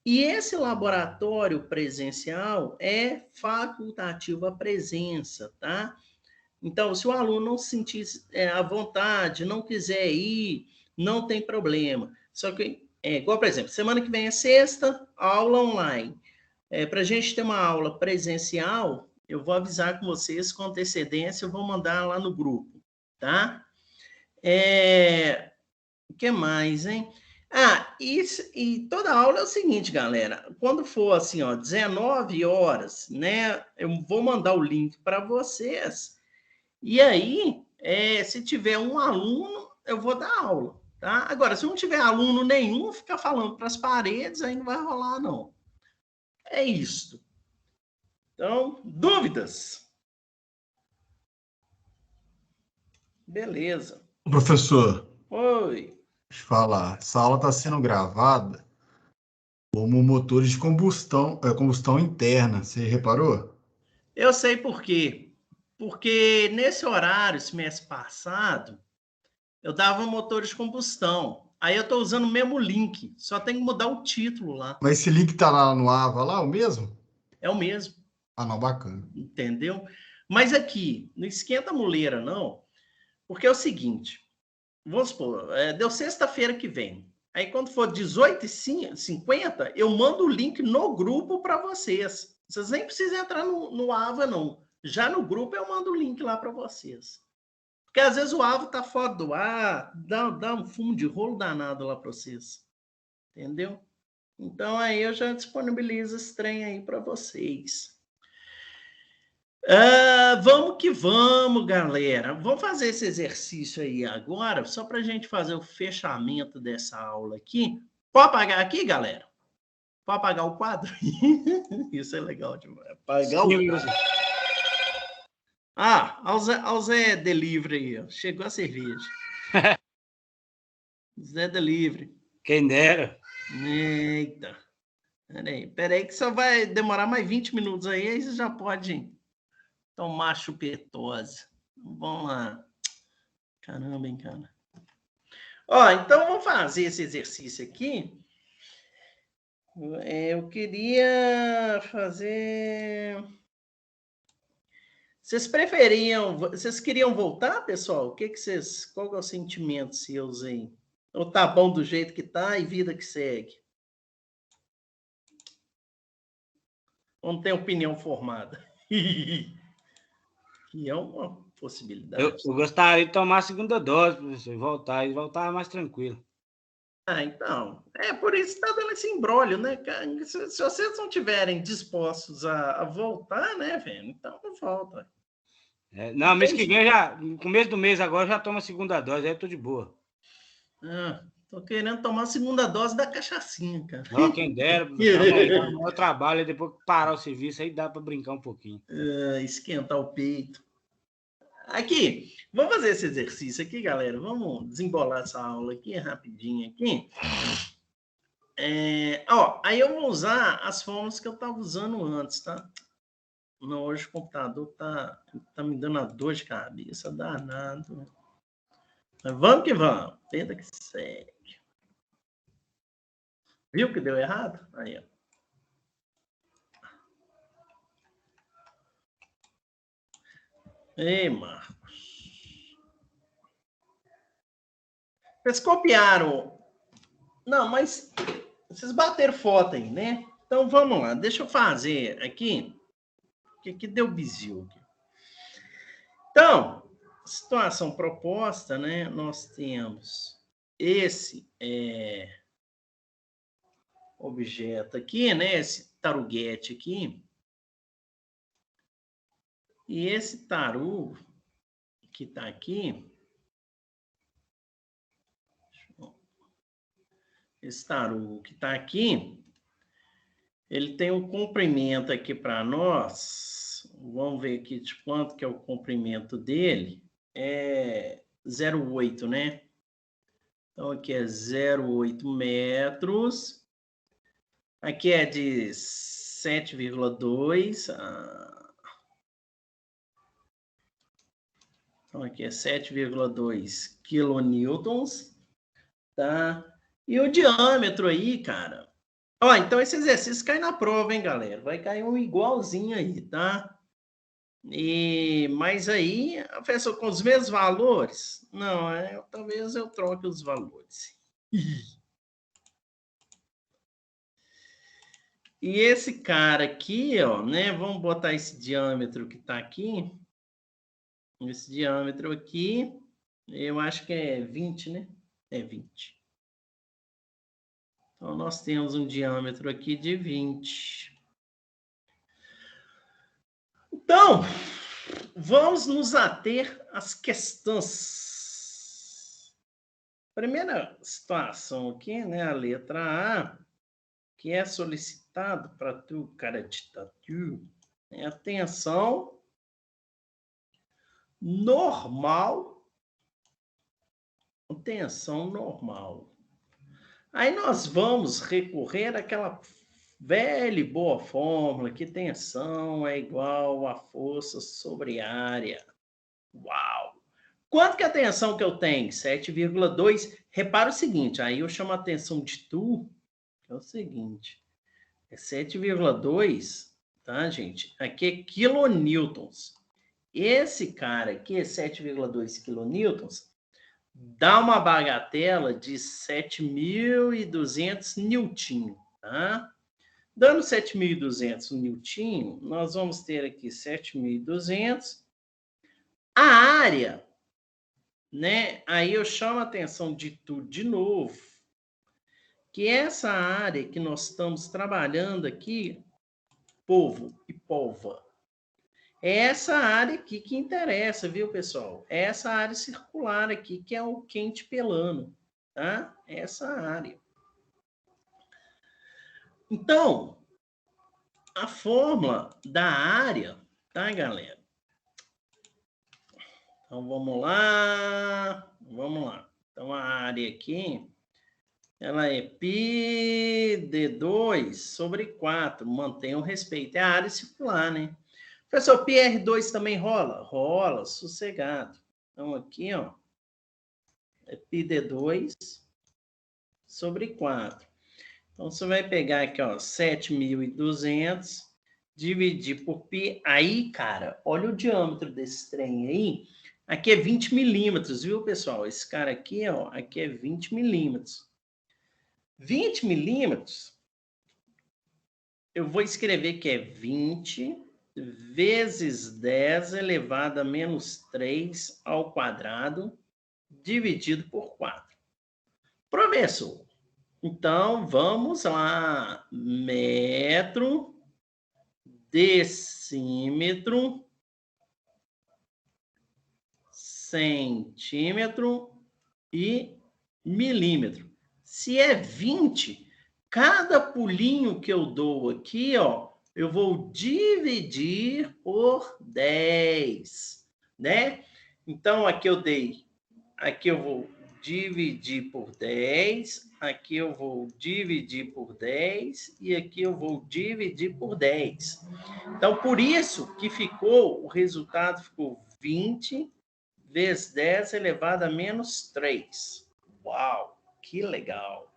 E esse laboratório presencial é facultativo a presença, tá? Então, se o aluno não se sentir à vontade, não quiser ir, não tem problema. Só que, igual, por exemplo, semana que vem é sexta, aula online. Para a gente ter uma aula presencial, eu vou avisar com vocês com antecedência, eu vou mandar lá no grupo, tá? O que mais, hein? E toda aula é o seguinte, galera. Quando for assim, ó, 19 horas, né? Eu vou mandar o link para vocês. E aí, se tiver um aluno, eu vou dar aula, tá? Agora, se não tiver aluno nenhum, ficar falando para as paredes, aí não vai rolar, não. É isso. Então, dúvidas? Beleza. Professor, Oi. deixa eu falar. Essa aula está sendo gravada como motores de combustão interna. Você reparou? Eu sei por quê. Porque nesse horário, esse mês passado, eu dava motores de combustão. Aí eu estou usando o mesmo link, só tem que mudar o título lá. Mas esse link tá lá no AVA, lá, o mesmo? É o mesmo. Ah, não, bacana. Entendeu? Mas aqui, não esquenta a muleira, não, porque é o seguinte, vamos supor, deu sexta-feira que vem. Aí, quando for 18h50, eu mando o link no grupo para vocês. Vocês nem precisam entrar no AVA, não. Já no grupo eu mando o link lá para vocês. Porque às vezes o AVA tá fora do ar, dá um fumo de rolo danado lá para vocês. Entendeu? Então aí eu já disponibilizo esse trem aí para vocês. Vamos que vamos, galera. Vamos fazer esse exercício aí agora, só para a gente fazer o fechamento dessa aula aqui. Pode apagar aqui, galera? Pode apagar o quadro? Isso é legal demais. Apagar o quadro. Ao Zé Delivery aí, ó. Chegou a cerveja. Zé Delivery. Quem dera. Eita. Peraí que só vai demorar mais 20 minutos aí você já pode tomar chupetose. Vamos lá. Caramba, hein, cara. Ó, então vamos fazer esse exercício aqui. Eu queria fazer... Vocês queriam voltar, pessoal? Qual que é o sentimento seus aí? Ou tá bom do jeito que tá e vida que segue? Ou não tem opinião formada? Que é uma possibilidade. Eu gostaria de tomar a segunda dose, professor, e voltar mais tranquilo. Então, por isso que está dando esse imbróglio, né? Se vocês não estiverem dispostos a voltar, né, velho? Então não volta. Não, mês que vem, no começo do mês agora, já tomo a segunda dose, aí eu tô de boa. Tô querendo tomar a segunda dose da cachaçinha, cara. Não, quem dera, eu trabalho, depois que parar o serviço, aí dá para brincar um pouquinho. Esquentar o peito. Aqui, vamos fazer esse exercício aqui, galera. Vamos desembolar essa aula aqui rapidinho aqui. Aí eu vou usar as fórmulas que eu estava usando antes, tá? Não, hoje o computador tá me dando uma dor de cabeça danado. Mas vamos que vamos. Tenta que segue. Viu que deu errado? Aí, ó. Ei, Marcos. Vocês copiaram. Não, mas vocês bateram foto aí, né? Então vamos lá. Deixa eu fazer aqui. Que aqui deu bizil. Então, situação proposta, né? Nós temos esse objeto aqui, né? Esse taruguete aqui. E esse taru que está aqui, esse taru que está aqui, ele tem um comprimento aqui para nós. Vamos ver aqui de quanto que é o comprimento dele. É 0,8, né? Então, aqui é 0,8 metros. Aqui é de 7,2. Então, aqui é 7,2 quilonewtons. Tá? E o diâmetro aí, cara... então esse exercício cai na prova, hein, galera? Vai cair um igualzinho aí, tá? Mas aí, professor, com os mesmos valores? Não, talvez eu troque os valores. E esse cara aqui, ó, né? Vamos botar esse diâmetro que tá aqui. Esse diâmetro aqui, eu acho que é 20, né? É 20. Então, nós temos um diâmetro aqui de 20. Então, vamos nos ater às questões. Primeira situação aqui, né? A letra A, que é solicitado para tu, cara de tatu, é a tensão normal. Tensão normal. Aí nós vamos recorrer àquela velha e boa fórmula que tensão é igual a força sobre área. Uau! Quanto que é a tensão que eu tenho? 7,2. Repara o seguinte, aí eu chamo a atenção de tu, que é o seguinte, é 7,2, tá, gente? Aqui é quilonewtons. Esse cara aqui é 7,2 quilonewtons, dá uma bagatela de 7.200 newton, tá? Dando 7.200 newton, nós vamos ter aqui 7.200. A área, né? Aí eu chamo a atenção de tudo de novo, que essa área que nós estamos trabalhando aqui, povo e polva, é essa área aqui que interessa, viu, pessoal? É essa área circular aqui, que é o quente pelano, tá? Essa área. Então, a fórmula da área, tá, galera? Então, vamos lá. Então, a área aqui ela é πd2 sobre 4. Mantenha o respeito. É a área circular, né? Professor, PR2 também rola? Rola, sossegado. Então, aqui, ó, é πd2 sobre 4. Então, você vai pegar aqui, ó, 7.200, dividir por π. Aí, cara, olha o diâmetro desse trem aí. Aqui é 20 milímetros, viu, pessoal? Esse cara aqui, ó, aqui é 20 milímetros. 20 milímetros, eu vou escrever que é 20 vezes 10 elevado a menos 3 ao quadrado, dividido por 4. Professor, então vamos lá. Metro, decímetro, centímetro e milímetro. Se é 20, cada pulinho que eu dou aqui, ó, eu vou dividir por 10, né? Então, aqui eu vou dividir por 10, aqui eu vou dividir por 10 e aqui eu vou dividir por 10. Então, por isso que o resultado ficou 20 vezes 10 elevado a menos 3. Uau, que legal!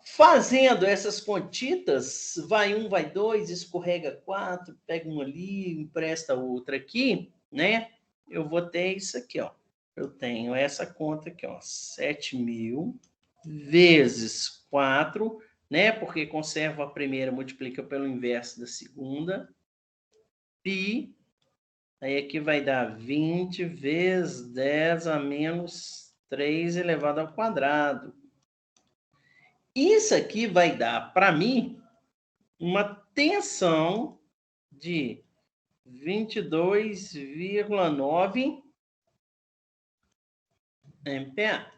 Fazendo essas contitas, vai 1, vai 2, escorrega 4, pega uma ali, empresta outra aqui, né? Eu vou ter isso aqui, ó. Eu tenho essa conta aqui, ó, 7.000 vezes 4, né? Porque conserva a primeira, multiplica pelo inverso da segunda, π. Aí aqui vai dar 20 vezes 10 a menos 3 elevado ao quadrado. Isso aqui vai dar, para mim, uma tensão de 22,9 MPa.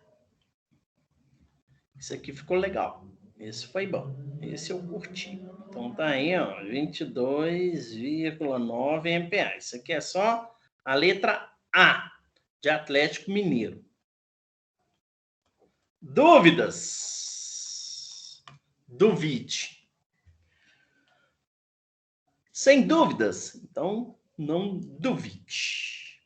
Isso aqui ficou legal. Esse foi bom. Esse eu curti. Então tá aí, ó, 22,9 MPa. Isso aqui é só a letra A de Atlético Mineiro. Dúvidas? Duvide. Sem dúvidas? Então, não duvide.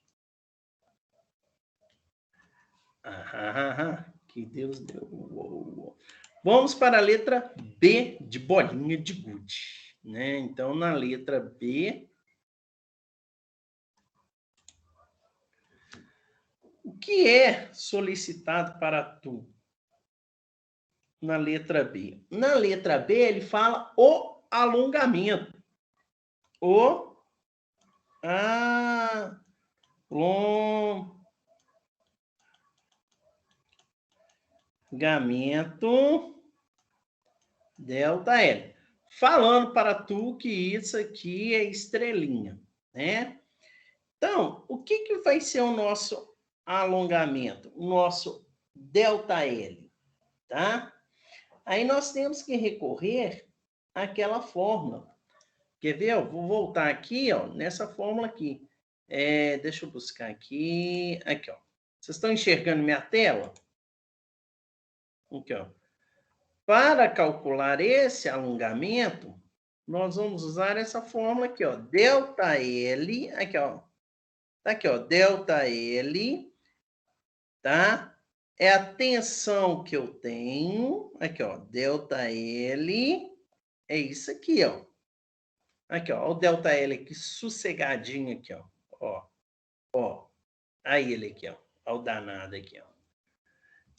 Que Deus deu. Uou. Vamos para a letra B de bolinha de gude, né? Então, na letra B, o que é solicitado para tu? Na letra B. Na letra B, ele fala o alongamento. O alongamento delta L. Falando para tu que isso aqui é estrelinha, né? Então, o que vai ser o nosso alongamento? O nosso delta L, tá? Aí nós temos que recorrer àquela fórmula. Quer ver? Eu vou voltar aqui, ó, nessa fórmula aqui. Deixa eu buscar aqui. Aqui, ó. Vocês estão enxergando minha tela? Aqui, ó. Para calcular esse alongamento, nós vamos usar essa fórmula aqui, ó. Delta L, aqui, ó. Tá aqui, ó. Delta L, tá? É a tensão que eu tenho. Aqui, ó. Delta L é isso aqui, ó. Aqui, ó. O delta L aqui, sossegadinho aqui, ó. Ó. Aí ele aqui, ó. Olha o danado aqui, ó.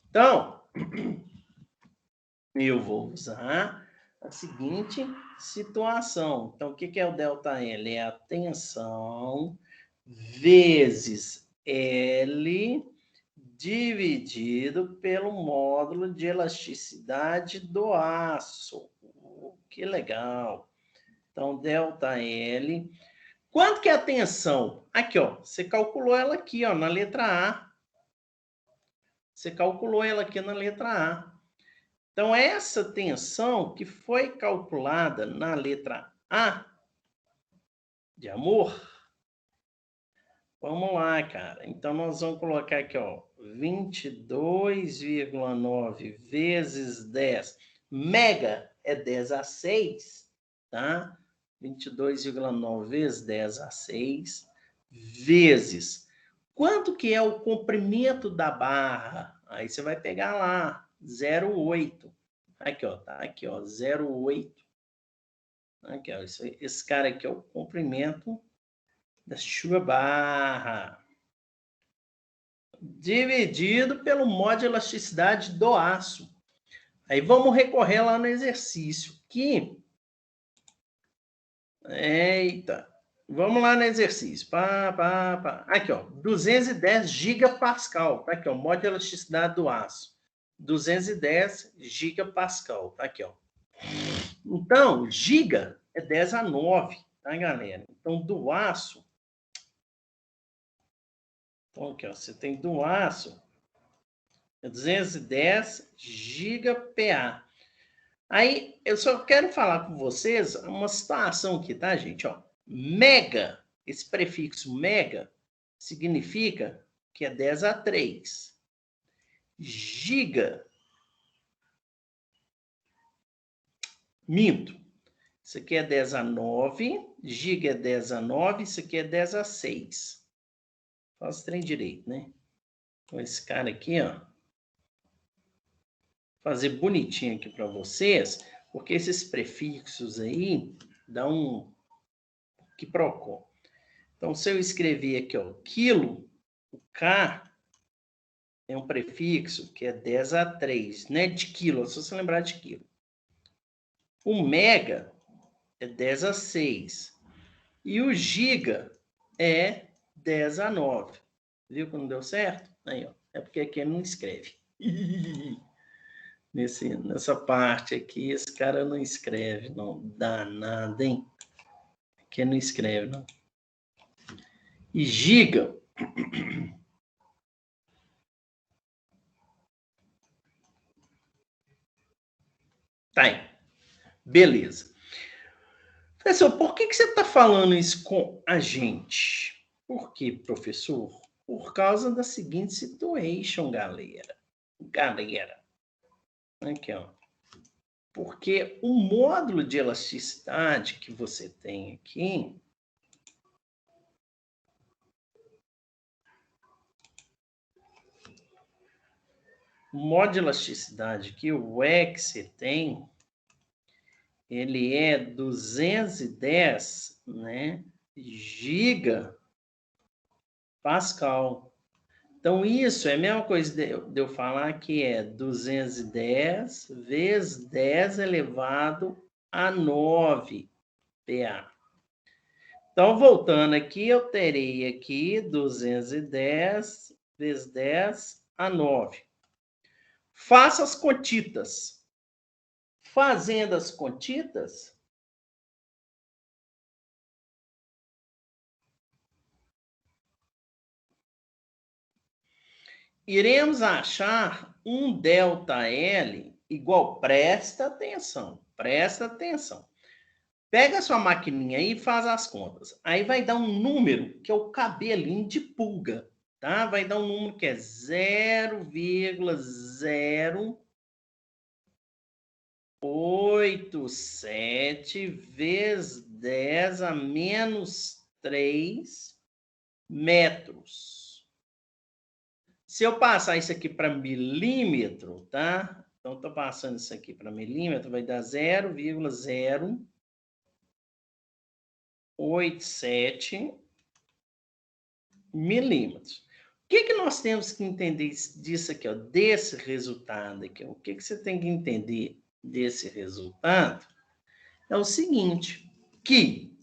Então, eu vou usar a seguinte situação. Então, o que é o delta L? É a tensão vezes L dividido pelo módulo de elasticidade do aço. Que legal. Então, delta L. Quanto que é a tensão? Aqui, ó. Você calculou ela aqui, ó, na letra A. Você calculou ela aqui na letra A. Então, essa tensão que foi calculada na letra A, de amor, vamos lá, cara. Então, nós vamos colocar aqui, ó, 22,9 vezes 10. Mega é 10 a 6, tá? 22,9 vezes 10 a 6, vezes. Quanto que é o comprimento da barra? Aí você vai pegar lá, 0,8. Aqui, ó, tá aqui, ó, 0,8. Aqui, ó, esse cara aqui é o comprimento da sua barra. Dividido pelo modo de elasticidade do aço. Aí vamos recorrer lá no exercício. Aqui. Eita. Vamos lá no exercício. Aqui, ó. 210 gigapascal. Tá aqui, ó. Modo de elasticidade do aço. 210 gigapascal. Tá aqui, ó. Então, giga é 10 a 9, tá, galera? Então, do aço. Então, aqui, ó. Você tem do aço. É 210 giga-PA. Aí, eu só quero falar com vocês uma situação aqui, tá, gente? Ó, mega, esse prefixo mega, significa que é 10 a 3. Giga, minto. Isso aqui é 10 a 9, giga é 10 a 9, isso aqui é 10 a 6. Faz o trem direito, né? Então, esse cara aqui, ó. Fazer bonitinho aqui para vocês, porque esses prefixos aí dão um quiprocó. Então, se eu escrever aqui, ó, quilo, o K é um prefixo que é 10 a 3, né? De quilo, só se lembrar de quilo. O mega é 10 a 6. E o giga é 10 a 9. Viu que não deu certo? Aí, ó. É porque aqui ele não escreve. Nessa parte aqui, esse cara não escreve, não dá nada, hein? Aqui não escreve, não. E giga. Tá aí. Beleza. Professor, por que você está falando isso com a gente? Por quê, professor? Por causa da seguinte situation, galera. Aqui, ó. Porque o módulo de elasticidade que você tem aqui, o módulo de elasticidade que o E que você tem, ele é 210, né, gigapascal. Então, isso é a mesma coisa de eu falar que é 210 vezes 10 elevado a 9 PA. Então, voltando aqui, eu terei aqui 210 vezes 10 a 9. Faça as contitas. Fazendo as contitas, iremos achar um ΔL igual, presta atenção. Pega a sua maquininha aí e faz as contas. Aí vai dar um número que é o cabelinho de pulga, tá? Vai dar um número que é 0,087 vezes 10 a menos 3 metros. Se eu passar isso aqui para milímetro, tá? Então, estou passando isso aqui para milímetro, vai dar 0,087 milímetros. O que nós temos que entender disso aqui, ó, desse resultado aqui? O que você tem que entender desse resultado? É o seguinte, que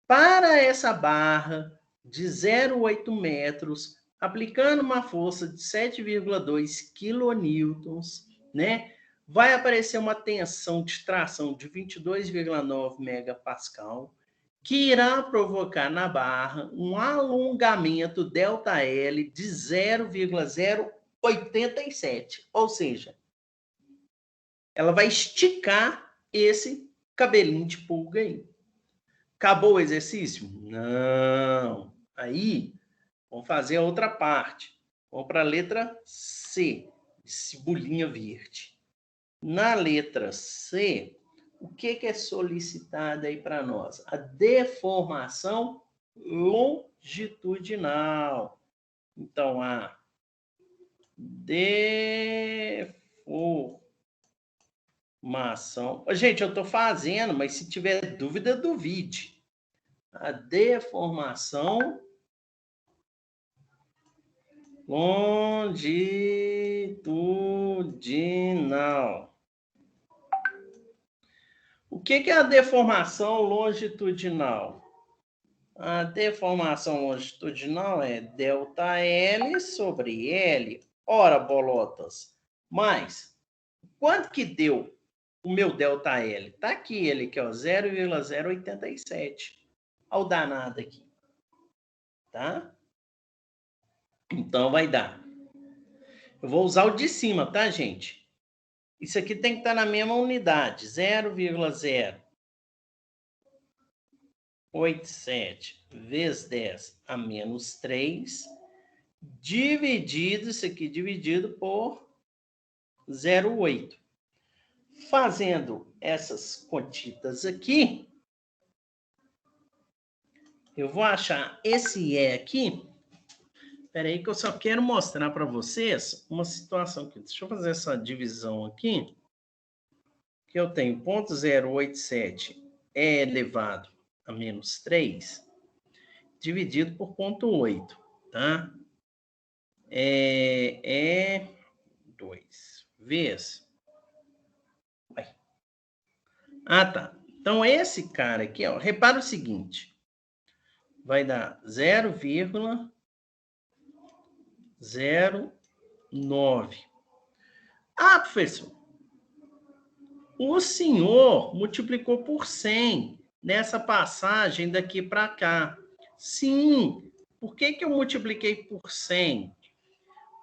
para essa barra de 0,8 metros, aplicando uma força de 7,2 quilonewtons, né, vai aparecer uma tensão de tração de 22,9 megapascal, que irá provocar na barra um alongamento ΔL de 0,087. Ou seja, ela vai esticar esse cabelinho de pulga aí. Acabou o exercício? Não. Aí, vamos fazer a outra parte. Vamos para a letra C, cebolinha verde. Na letra C, o que é solicitado aí para nós? A deformação longitudinal. Então, a deformação... Gente, eu estou fazendo, mas se tiver dúvida, duvide. A deformação longitudinal. O que é a deformação longitudinal? A deformação longitudinal é ΔL sobre L. Ora, bolotas, mas quanto que deu o meu ΔL? Está aqui ele, que é 0,087. Olha o danado aqui. Tá? Então, vai dar. Eu vou usar o de cima, tá, gente? Isso aqui tem que estar na mesma unidade. 0,087 vezes 10 a menos 3, dividido, isso aqui dividido por 0,8. Fazendo essas contitas aqui, eu vou achar esse E aqui. Espera aí que eu só quero mostrar para vocês uma situação aqui. Deixa eu fazer essa divisão aqui. Que eu tenho 0,087 é elevado a menos 3, dividido por 0,8, tá? É 2 vezes... Ah, tá. Então, esse cara aqui, ó, repara o seguinte. Vai dar 0,09. Ah, professor, o senhor multiplicou por 100 nessa passagem daqui para cá. Sim. Por que eu multipliquei por 100?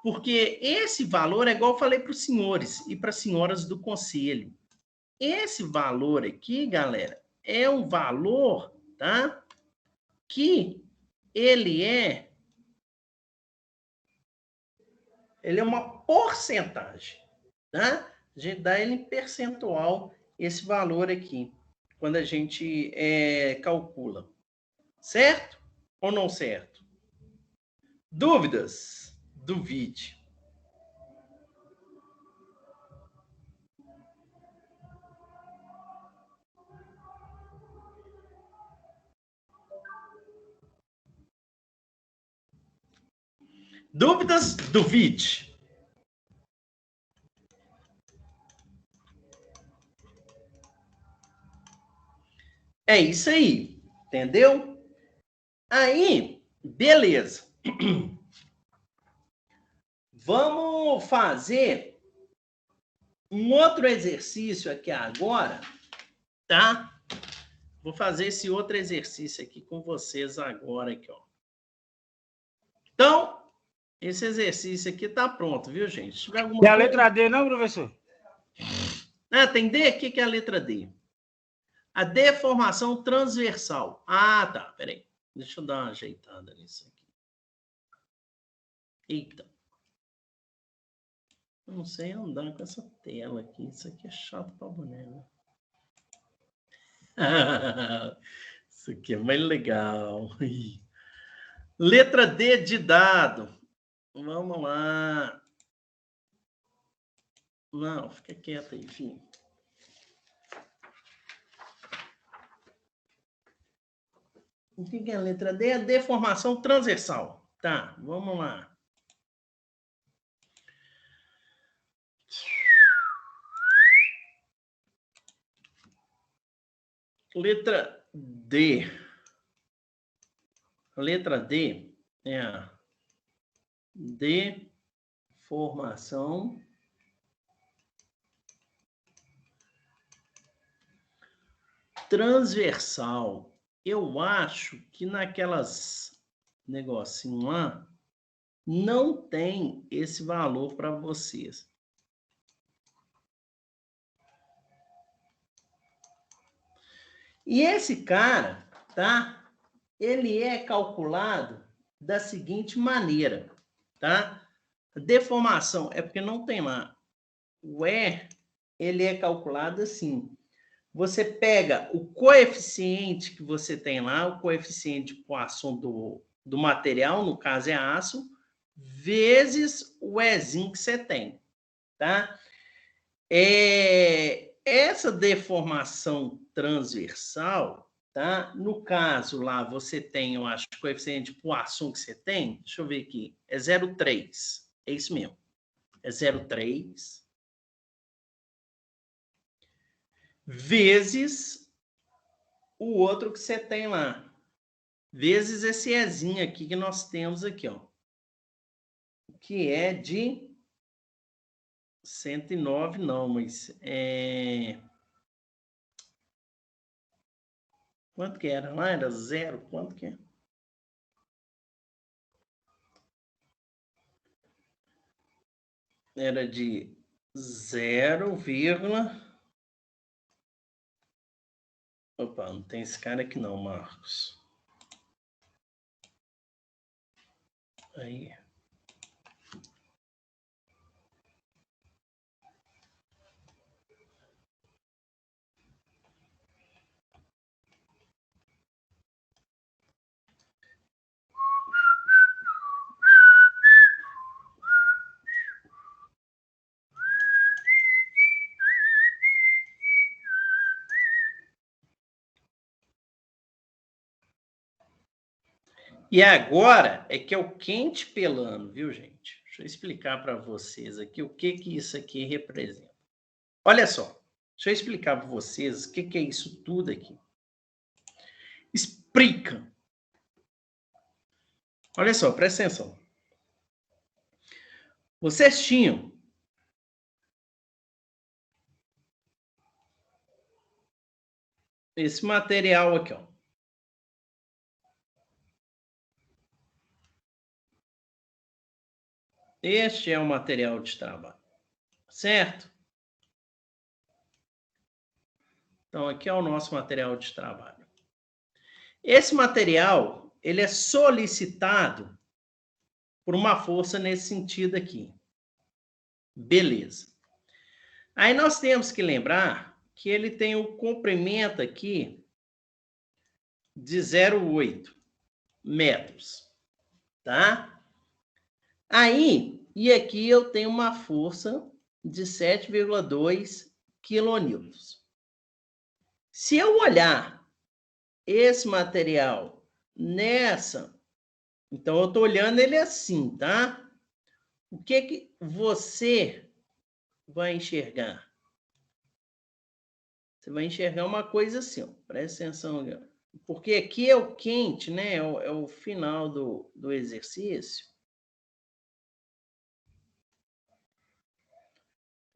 Porque esse valor é igual eu falei para os senhores e para as senhoras do conselho. Esse valor aqui, galera, é um valor, tá? Que ele é uma porcentagem, tá? A gente dá ele em percentual, esse valor aqui, quando a gente calcula. Certo ou não certo? Dúvidas? Duvide. Dúvidas? Duvide. É isso aí, entendeu? Aí, beleza. Vamos fazer um outro exercício aqui agora, tá? Vou fazer esse outro exercício aqui com vocês agora, aqui, ó. Então, esse exercício aqui tá pronto, viu, gente? Se tiver alguma Tem a coisa... letra D, não, professor? Ah, tem D? O que é a letra D? A deformação transversal. Ah, tá. Peraí. Deixa eu dar uma ajeitada nisso aqui. Eita. Eu não sei andar com essa tela aqui. Isso aqui é chato pra boneco. Isso aqui é mais legal. Letra D de dado. Vamos lá. Não, fica quieto aí, enfim. O que é a letra D? A deformação transversal. Tá, vamos lá. Letra D. A letra D é a deformação transversal. Eu acho que naquelas negocinho lá não tem esse valor para vocês. E esse cara, tá? Ele é calculado da seguinte maneira, tá? Deformação é porque não tem lá. O E, ele é calculado assim. Você pega o coeficiente que você tem lá, o coeficiente de Poisson do material, no caso é aço, vezes o Ezinho que você tem, tá? Essa deformação transversal, tá? No caso lá, você tem, eu acho, o coeficiente de Poisson que você tem, deixa eu ver aqui, é 0,3. É isso mesmo. É 0,3 vezes o outro que você tem lá. Vezes esse Ezinho aqui que nós temos aqui, ó. Que é de 109, não, mas quanto que era lá? Era 0? Quanto que é? Era de 0, opa, não tem esse cara aqui não, Marcos. Aí. E agora é que é o quente pelando, viu, gente? Deixa eu explicar para vocês aqui o que isso aqui representa. Olha só, deixa eu explicar para vocês o que é isso tudo aqui. Explica. Olha só, presta atenção. Vocês tinham esse material aqui, ó. Este é o material de trabalho, certo? Então, aqui é o nosso material de trabalho. Esse material, ele é solicitado por uma força nesse sentido aqui. Beleza. Aí nós temos que lembrar que ele tem o comprimento aqui de 0,8 metros, tá? Aí, e aqui eu tenho uma força de 7,2 quilonewtons. Se eu olhar esse material nessa, então eu estou olhando ele assim, tá? O que você vai enxergar? Você vai enxergar uma coisa assim, ó. Presta atenção aqui, ó. Porque aqui é o quente, né? É o final do exercício.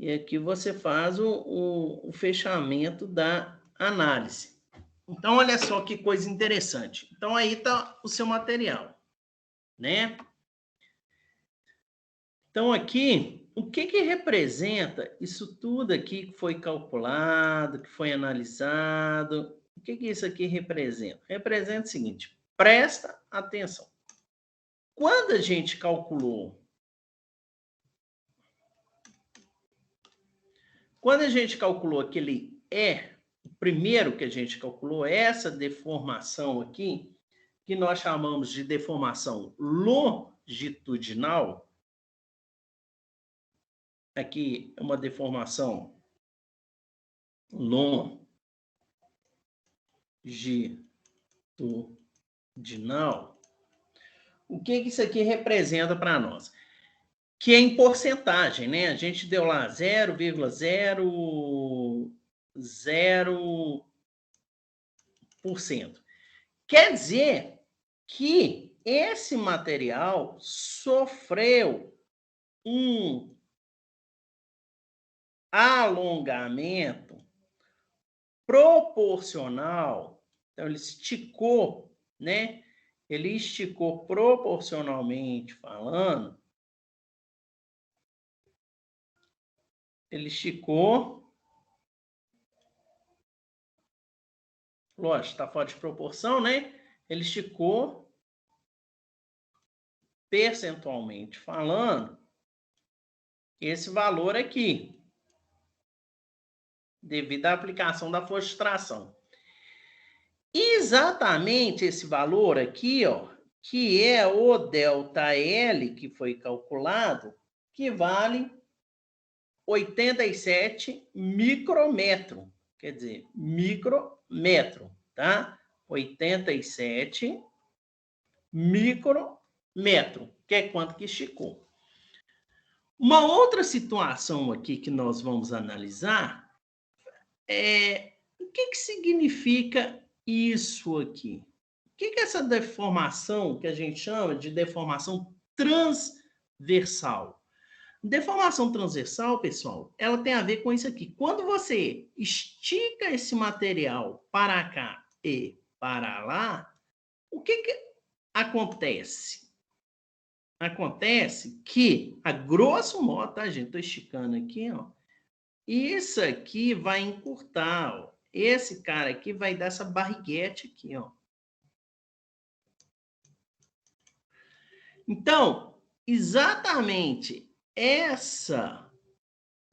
E aqui você faz o fechamento da análise. Então, olha só que coisa interessante. Então, aí está o seu material, né? Então, aqui, o que representa isso tudo aqui que foi calculado, que foi analisado? O que isso aqui representa? Representa o seguinte, presta atenção. Quando a gente calculou aquele o primeiro que a gente calculou, essa deformação aqui, que nós chamamos de deformação longitudinal, aqui é uma deformação longitudinal. O que isso aqui representa para nós? Que é em porcentagem, né? A gente deu lá 0,00%. Quer dizer que esse material sofreu um alongamento proporcional. Então, ele esticou, né? Ele esticou proporcionalmente falando. Ele esticou. Lógico, está fora de proporção, né? Ele esticou percentualmente falando esse valor aqui, devido à aplicação da força de tração. Exatamente esse valor aqui, ó, que é o ΔL, que foi calculado, que vale 87 micrômetro. Quer dizer, micrômetro, tá? 87 micrômetro, que é quanto que esticou. Uma outra situação aqui que nós vamos analisar é o que significa isso aqui? O que é essa deformação que a gente chama de deformação transversal? Deformação transversal, pessoal, ela tem a ver com isso aqui. Quando você estica esse material para cá e para lá, o que acontece? Acontece que, a grosso modo, tá, gente? Estou esticando aqui, ó. Isso aqui vai encurtar, ó. Esse cara aqui vai dar essa barriguete aqui, ó. Então, exatamente essa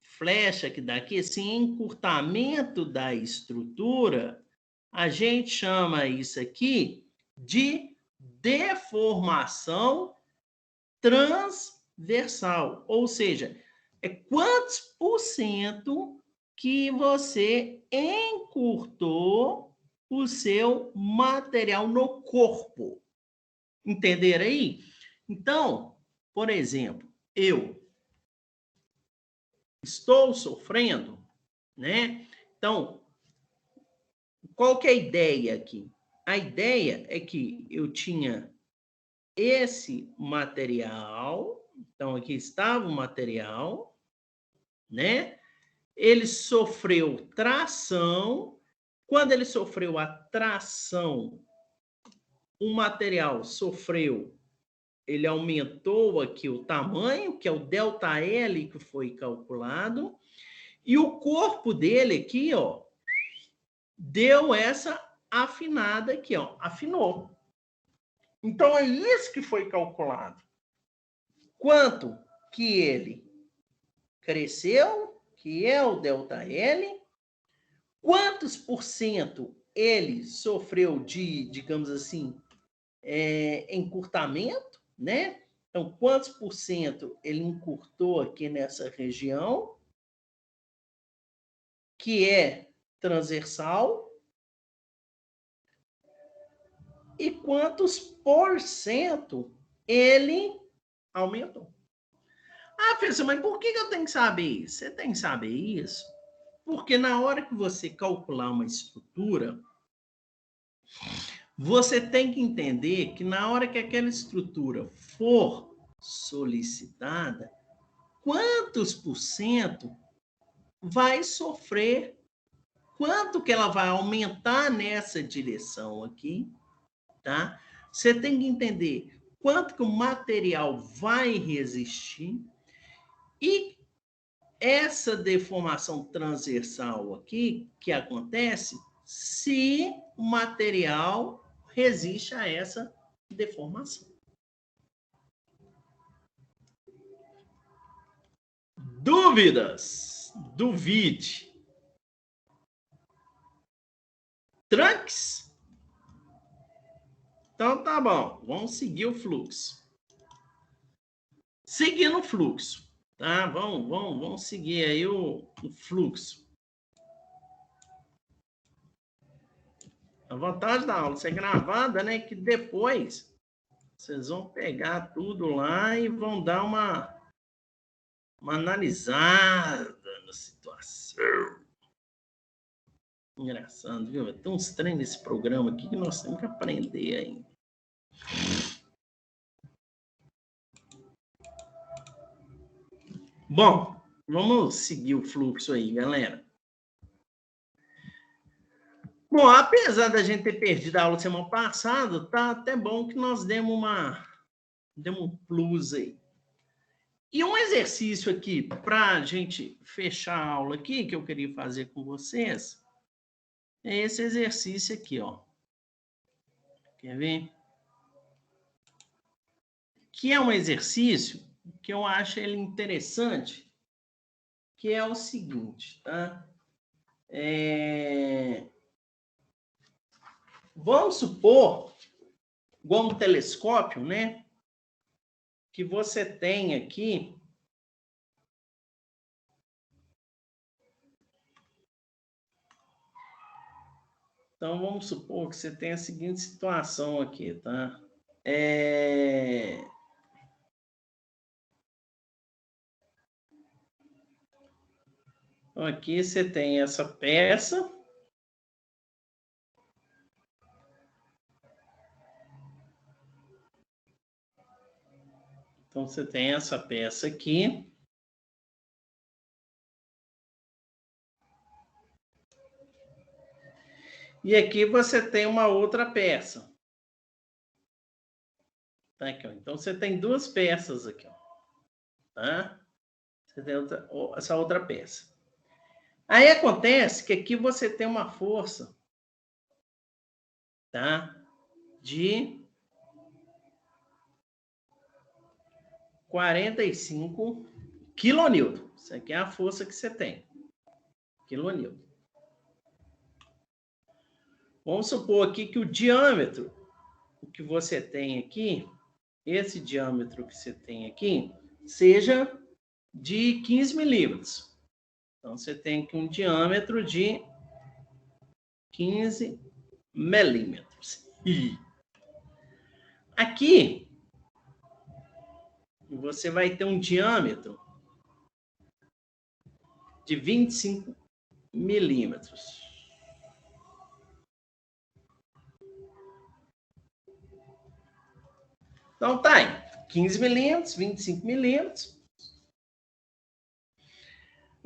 flecha que dá aqui, esse encurtamento da estrutura, a gente chama isso aqui de deformação transversal. Ou seja, é quantos por cento que você encurtou o seu material no corpo. Entenderam aí? Então, por exemplo, eu estou sofrendo, né? Então, qual que é a ideia aqui? A ideia é que eu tinha esse material, então aqui estava o material, né? Ele sofreu tração. Quando ele sofreu a tração, o material sofreu, ele aumentou aqui o tamanho, que é o ΔL que foi calculado, e o corpo dele aqui, ó, deu essa afinada aqui, ó, afinou. Então, é isso que foi calculado. Quanto que ele cresceu, que é o ΔL, quantos por cento ele sofreu de, digamos assim, encurtamento, né? Então, quantos por cento ele encurtou aqui nessa região, que é transversal, e quantos por cento ele aumentou. Ah, professor, mas por que eu tenho que saber isso? Você tem que saber isso porque na hora que você calcular uma estrutura, você tem que entender que na hora que aquela estrutura for solicitada, quantos por cento vai sofrer, quanto que ela vai aumentar nessa direção aqui, tá? Você tem que entender quanto que o material vai resistir e essa deformação transversal aqui que acontece se o material resiste a essa deformação. Dúvidas? Duvide. Tranques? Então tá bom, vamos seguir o fluxo. Seguindo o fluxo, tá? Vamos seguir aí o fluxo. A vantagem da aula ser gravada, né? Que depois vocês vão pegar tudo lá e vão dar uma analisada na situação. Engraçado, viu? Tem uns treinos nesse programa aqui que nós temos que aprender ainda. Bom, vamos seguir o fluxo aí, galera. Bom, apesar da gente ter perdido a aula semana passada, tá até bom que nós demos um plus aí. E um exercício aqui para a gente fechar a aula aqui, que eu queria fazer com vocês, é esse exercício aqui, ó. Quer ver? Que é um exercício que eu acho ele interessante que é o seguinte, tá? Vamos supor, igual um telescópio, né? Que você tem aqui então, vamos supor que você tem a seguinte situação aqui, tá? Então, aqui você tem essa peça. Então, você tem essa peça aqui. E aqui você tem uma outra peça. Tá aqui, ó. Então, você tem duas peças aqui, ó. Tá? Você tem essa outra peça. Aí acontece que aqui você tem uma força, tá? De 45 quilonewton. Isso aqui é a força que você tem. Quilonewton. Vamos supor aqui que o diâmetro que você tem aqui, esse diâmetro que você tem aqui, seja de 15 milímetros. Então, você tem aqui um diâmetro de 15 milímetros. Aqui, você vai ter um diâmetro de 25 milímetros. Então, tá aí. 15 milímetros, 25 milímetros.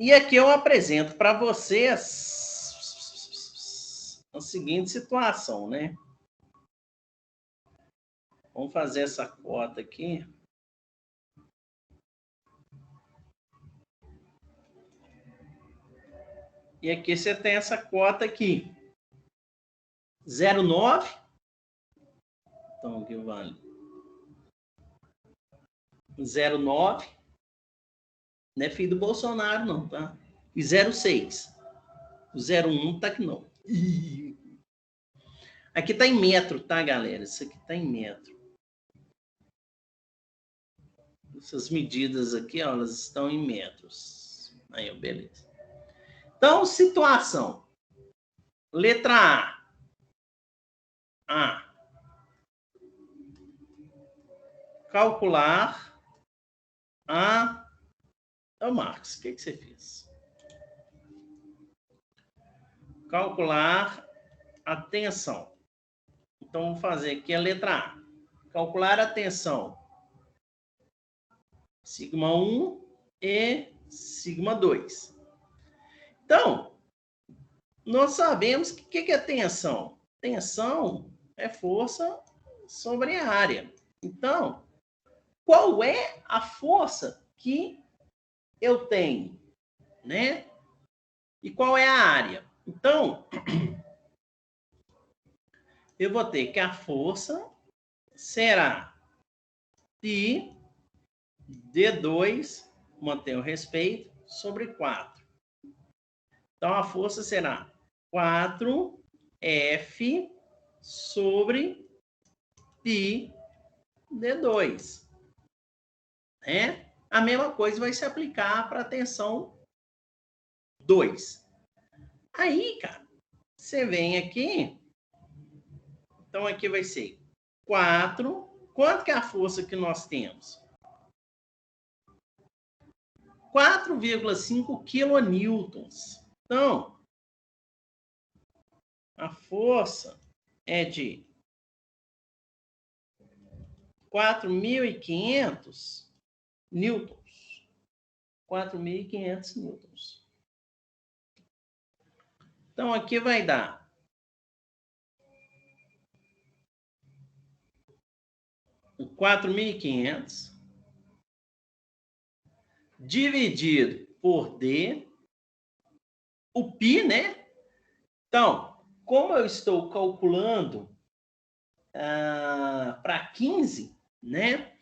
E aqui eu apresento para vocês a seguinte situação, né? Vamos fazer essa cota aqui. E aqui você tem essa cota aqui. 0,9. Então, aqui vale 0,9. Não é filho do Bolsonaro, não, tá? E 0,6. O 0,1 tá aqui, não. Aqui tá em metro, tá, galera? Isso aqui tá em metro. Essas medidas aqui, ó, elas estão em metros. Aí, ó, beleza. Então, situação. Letra A. Calcular a... Ô, Marcos, o que você fez? Calcular a tensão. Então, vamos fazer aqui a letra A. Calcular a tensão. Sigma 1 e sigma 2. Então, nós sabemos que o que é tensão? Tensão é força sobre a área. Então, qual é a força que eu tenho, né? E qual é a área? Então, eu vou ter que a força será π D2, mantém o respeito, sobre 4. Então, a força será 4F sobre π D2. Né? A mesma coisa vai se aplicar para a tensão 2. Aí, cara, você vem aqui. Então, aqui vai ser 4. Quanto que é a força que nós temos? 4,5 quilonewtons. Então, a força é de 4.500 newtons. 4.500 newtons. Então, aqui vai dar 4.500 dividido por D, o π, né? Então, como eu estou calculando para 15, né?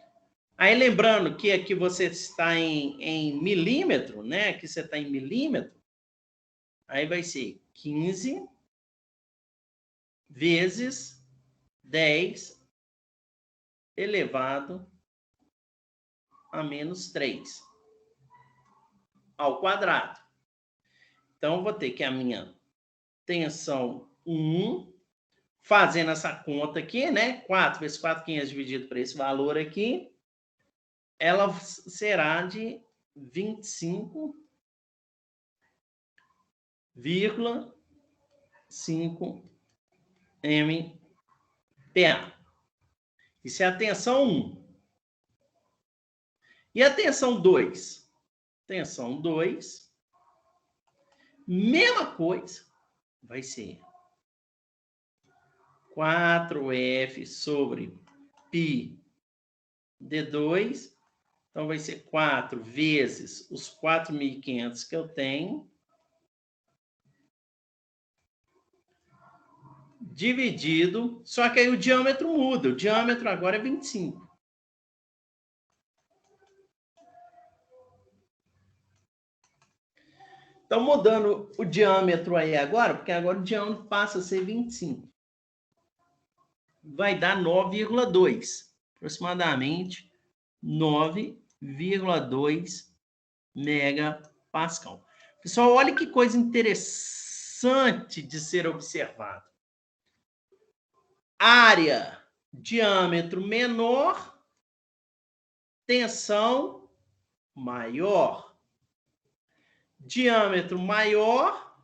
Aí, lembrando que aqui você está em milímetro, né? Aqui você está em milímetro. Aí vai ser 15 vezes 10 elevado a menos 3 ao quadrado. Então, eu vou ter que a minha tensão 1, fazendo essa conta aqui, né? 4 vezes 4,500 dividido por esse valor aqui, ela será de 25,5 MPa. Isso é a tensão 1. E a tensão 2? Tensão 2, mesma coisa, vai ser 4F sobre π d2. Então, vai ser 4 vezes os 4.500 que eu tenho, dividido, só que aí o diâmetro muda. O diâmetro agora é 25. Então, mudando o diâmetro aí agora, porque agora o diâmetro passa a ser 25. Vai dar 9,2. Aproximadamente 9,2 megapascal. Pessoal, olha que coisa interessante de ser observado. Área, diâmetro menor, tensão maior. Diâmetro maior,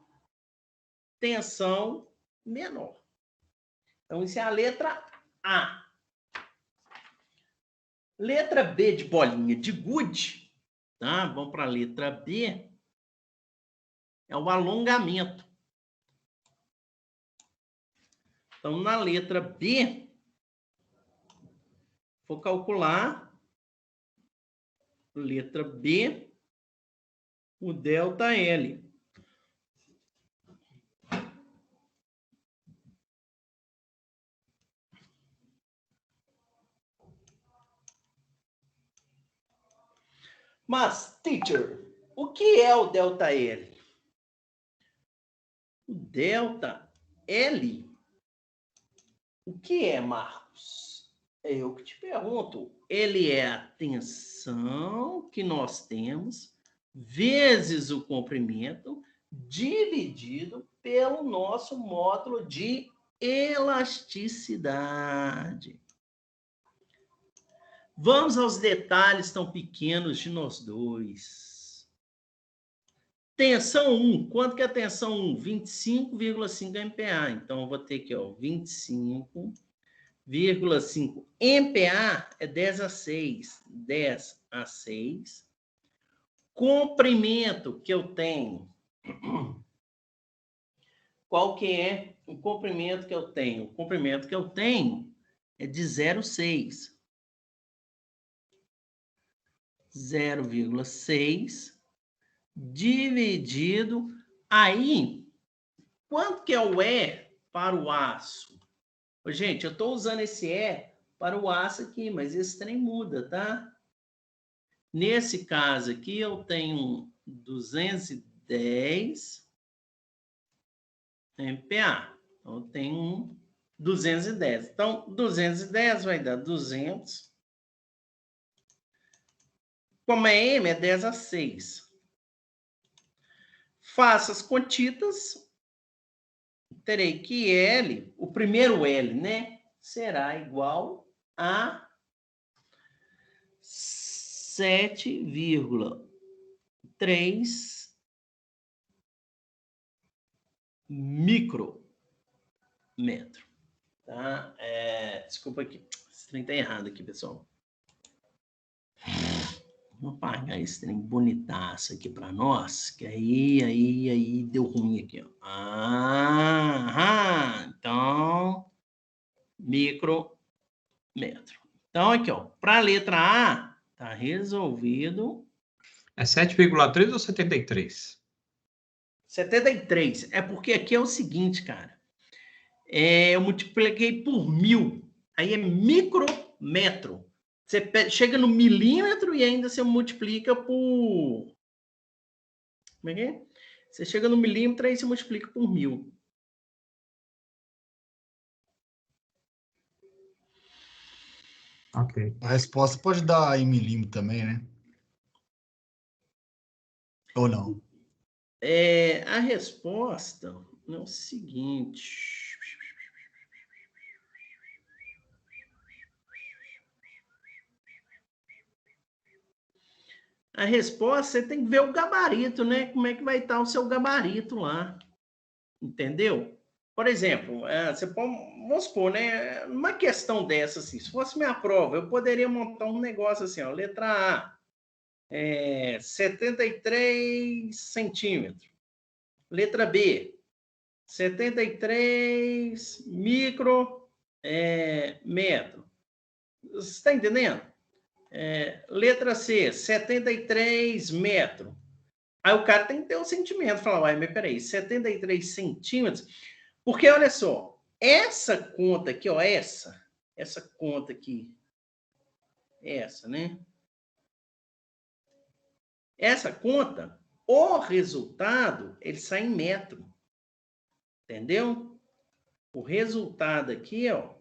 tensão menor. Então, isso é a letra A. Letra B de bolinha de gude, tá? Vamos para a letra B. É o alongamento. Então, na letra B, vou calcular, letra B, o ΔL. Mas, teacher, o que é o ΔL? O ΔL, o que é, Marcos? É eu que te pergunto. Ele é a tensão que nós temos vezes o comprimento dividido pelo nosso módulo de elasticidade. Vamos aos detalhes tão pequenos de nós dois. Tensão 1. Quanto que é a tensão 1? 25,5 MPa. Então, eu vou ter aqui, ó, 25,5 MPa é 10 a 6. 10 a 6. Comprimento que eu tenho. Qual que é o comprimento que eu tenho? O comprimento que eu tenho é de 0,6. 0,6 dividido. Aí, quanto que é o E para o aço? Ô, gente, eu estou usando esse E para o aço aqui, mas esse trem muda, tá? Nesse caso aqui, eu tenho 210 MPa. Então, eu tenho 210. Então, 210 vai dar 200. Como é M, é 10 a 6. Faço as contitas. Terei que L, o primeiro L, né? Será igual a 7,3 micrômetro. Tá? Desculpa aqui. Esse trem tá errado aqui, pessoal. Vou apagar esse trem bonitaço aqui para nós, que aí deu ruim aqui, ó. Então, micrômetro. Então, aqui, ó, para a letra A, tá resolvido. É 7,3 ou 73? 73. É porque aqui é o seguinte, cara. Eu multipliquei por 1000. Aí é micrômetro. Você chega no milímetro e ainda você multiplica por... Como é que é? Você chega no milímetro e aí você multiplica por 1000. Ok. A resposta pode dar em milímetro também, né? Ou não? A resposta é o seguinte... A resposta, você tem que ver o gabarito, né? Como é que vai estar o seu gabarito lá. Entendeu? Por exemplo, você pode, vamos supor, né? Numa questão dessa, assim, se fosse minha prova, eu poderia montar um negócio assim, ó, letra A, 73 centímetros. Letra B, 73 micro metro. Você está entendendo? Letra C, 73 metros. Aí o cara tem que ter um sentimento, falar, uai, mas peraí, 73 centímetros? Porque, olha só, essa conta aqui, ó, essa conta aqui, essa, né? Essa conta, o resultado, ele sai em metro. Entendeu? O resultado aqui, ó,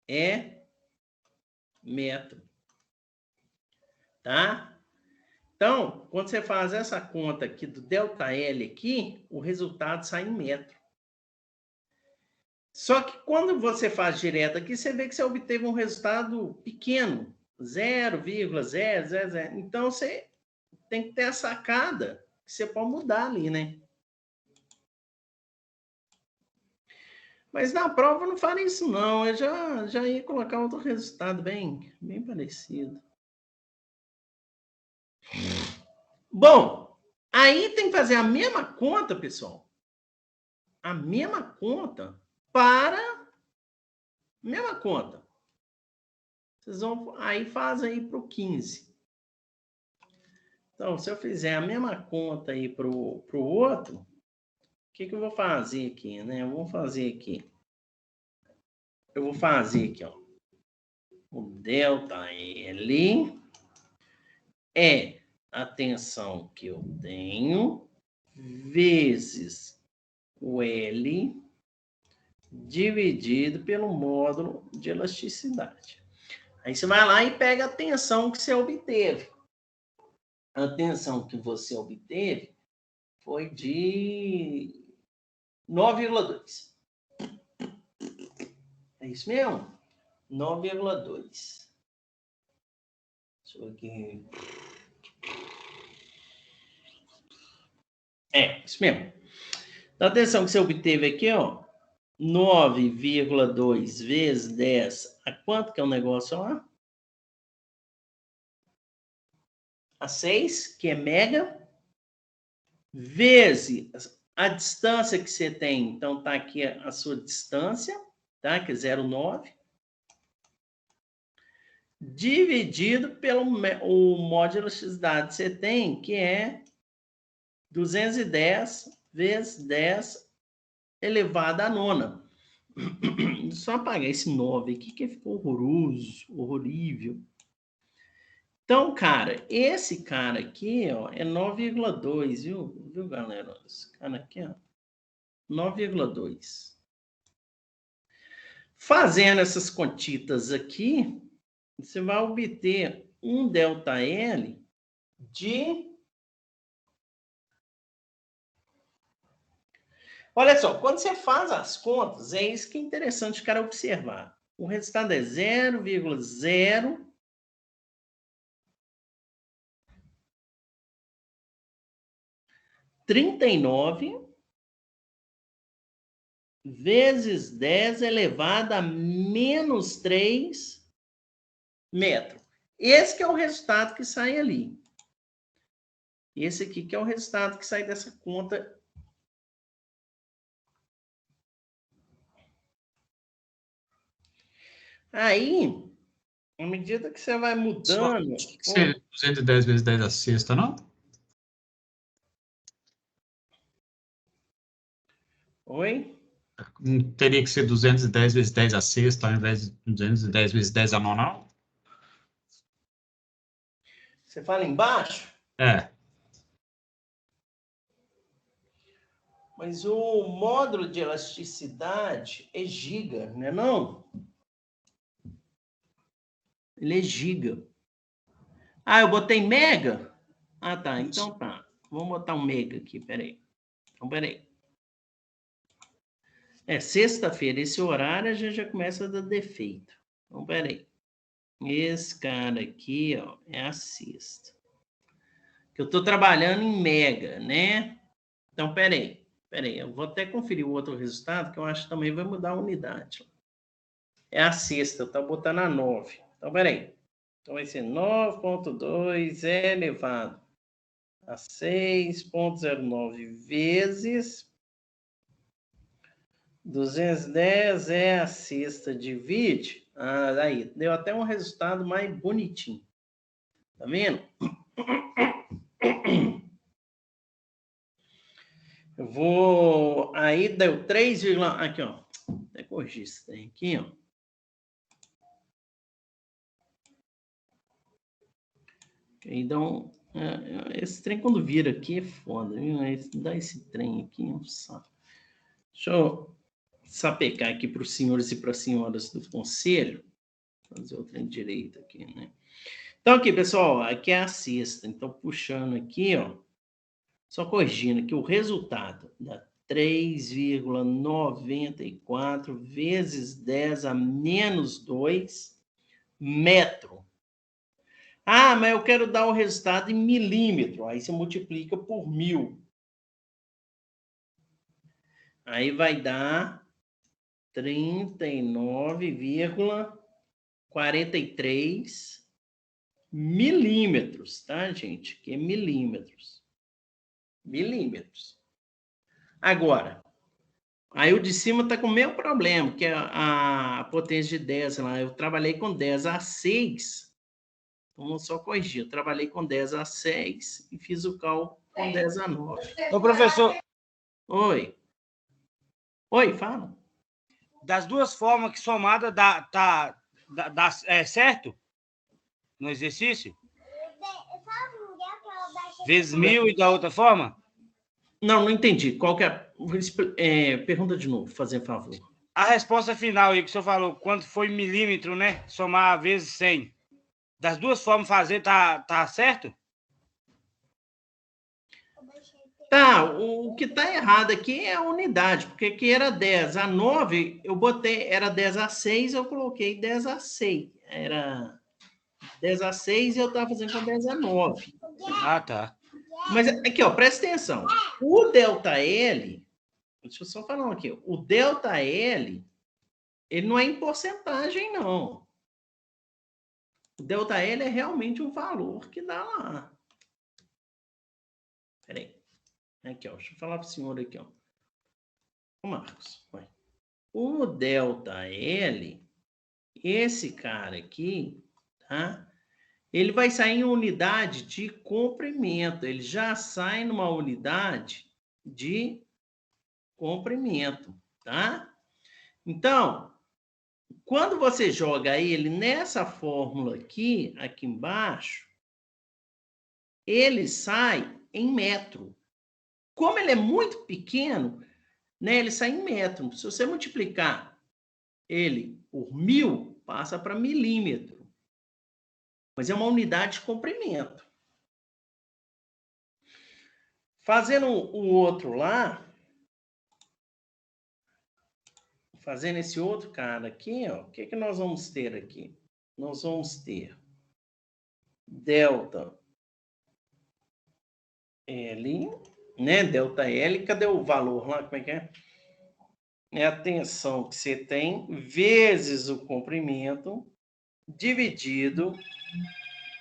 é metro. Tá? Então, quando você faz essa conta aqui do ΔL aqui, o resultado sai em metro. Só que quando você faz direto aqui, você vê que você obteve um resultado pequeno, 0,000. Então, você tem que ter a sacada que você pode mudar ali, né? Mas na prova eu não faria isso, não. Eu já ia colocar outro resultado bem parecido. Bom, aí tem que fazer a mesma conta, pessoal. A mesma conta para... Mesma conta. Vocês vão... Aí faz aí para o 15. Então, se eu fizer a mesma conta aí para o outro, o que eu vou fazer aqui, né? Eu vou fazer aqui, ó. O ΔL é a tensão que eu tenho vezes o L dividido pelo módulo de elasticidade. Aí você vai lá e pega a tensão que você obteve. A tensão que você obteve foi de 9,2. É isso mesmo? 9,2. Deixa eu ver aqui. Isso mesmo. Então, a tensão que você obteve aqui, ó, 9,2 vezes 10. A quanto que é o negócio lá? A 6, que é mega, vezes a distância que você tem. Então, tá aqui a sua distância, tá? Que é 0,9. Dividido pelo o módulo de elasticidade que você tem, que é 210 vezes 10 elevado à nona. Só apagar esse 9 aqui, que ficou horroroso, horrível. Então, cara, esse cara aqui, ó, é 9,2, viu, galera? Esse cara aqui, ó, 9,2. Fazendo essas contitas aqui, você vai obter um ΔL de... Olha só, quando você faz as contas, é isso que é interessante o cara observar. O resultado é 0,039 vezes 10 elevado a menos 3 metros. Esse que é o resultado que sai ali. Esse aqui que é o resultado que sai dessa conta. Aí, à medida que você vai mudando... Não tinha que ser 210 vezes 10 a sexta, não? Oi? Teria que ser 210 vezes 10 a sexta, ao invés de 210 vezes 10 a nona, não? Você fala embaixo? É. Mas o módulo de elasticidade é giga, não é não? Ele é giga. Ah, eu botei mega? Ah, tá. Então tá. Vamos botar um mega aqui, peraí. Então, peraí. É sexta-feira, esse horário a gente já começa a dar defeito. Então, peraí. Esse cara aqui, ó, é a sexta. Que eu tô trabalhando em mega, né? Então, peraí. Eu vou até conferir o outro resultado, que eu acho que também vai mudar a unidade. É a sexta, eu tô botando a 9. Então, peraí. Então, vai ser 9,2 elevado a 6,09 vezes 210 é a sexta, divide. Ah, aí, deu até um resultado mais bonitinho. Tá vendo? Eu vou... Aí deu 3, aqui, ó. Até corrigir isso daí aqui, ó. Então, esse trem quando vira aqui é foda, viu? Dá esse trem aqui, é um saco. Deixa eu sapecar aqui para os senhores e para as senhoras do conselho. Fazer o trem direito aqui, né? Então, aqui, pessoal, aqui é a sexta. Então, puxando aqui, ó. Só corrigindo aqui, o resultado dá 3,94 vezes 10 a menos 2 metro. Ah, mas eu quero dar o resultado em milímetro. Aí você multiplica por 1000. Aí vai dar 39,43 milímetros, tá, gente? Que é milímetros. Milímetros. Agora, aí o de cima tá com o mesmo problema, que é a potência de 10 lá. Eu trabalhei com 10 a 6. Então, vamos só corrigir. Eu trabalhei com 10 a 6 e fiz o cálculo com 10 a 9. Ô, professor, Oi. Oi, fala. das duas formas que somada dá certo no exercício? Vezes 1000 e da outra forma? Não entendi. Qual que é? Pergunta de novo, fazer favor. A resposta final aí que o senhor falou, quando foi milímetro, né? Somar vezes 100. Das duas formas fazer, tá certo? Tá, o que tá errado aqui é a unidade, porque aqui era 10 a 9, eu botei, era 10 a 6, eu coloquei 10 a 6. Era 10 a 6 e eu estava fazendo com 10 a 9. Ah, tá. Mas aqui, ó, presta atenção. O ΔL, deixa eu só falar aqui, o ΔL, ele não é em porcentagem, não. O ΔL é realmente um valor que dá lá. Peraí. Aqui, ó, deixa eu falar para o senhor aqui, ó. Ô, Marcos, vai. O ΔL, esse cara aqui, tá? Ele vai sair em unidade de comprimento. Ele já sai numa unidade de comprimento, tá? Então, quando você joga ele nessa fórmula aqui embaixo, ele sai em metro. Como ele é muito pequeno, né, ele sai em metro. Se você multiplicar ele por 1000, passa para milímetro. Mas é uma unidade de comprimento. Fazendo o outro lá, fazendo esse outro cara aqui, ó, o que nós vamos ter aqui? Nós vamos ter delta L, né? Delta L, cadê o valor lá? Como é que é? É a tensão que você tem vezes o comprimento dividido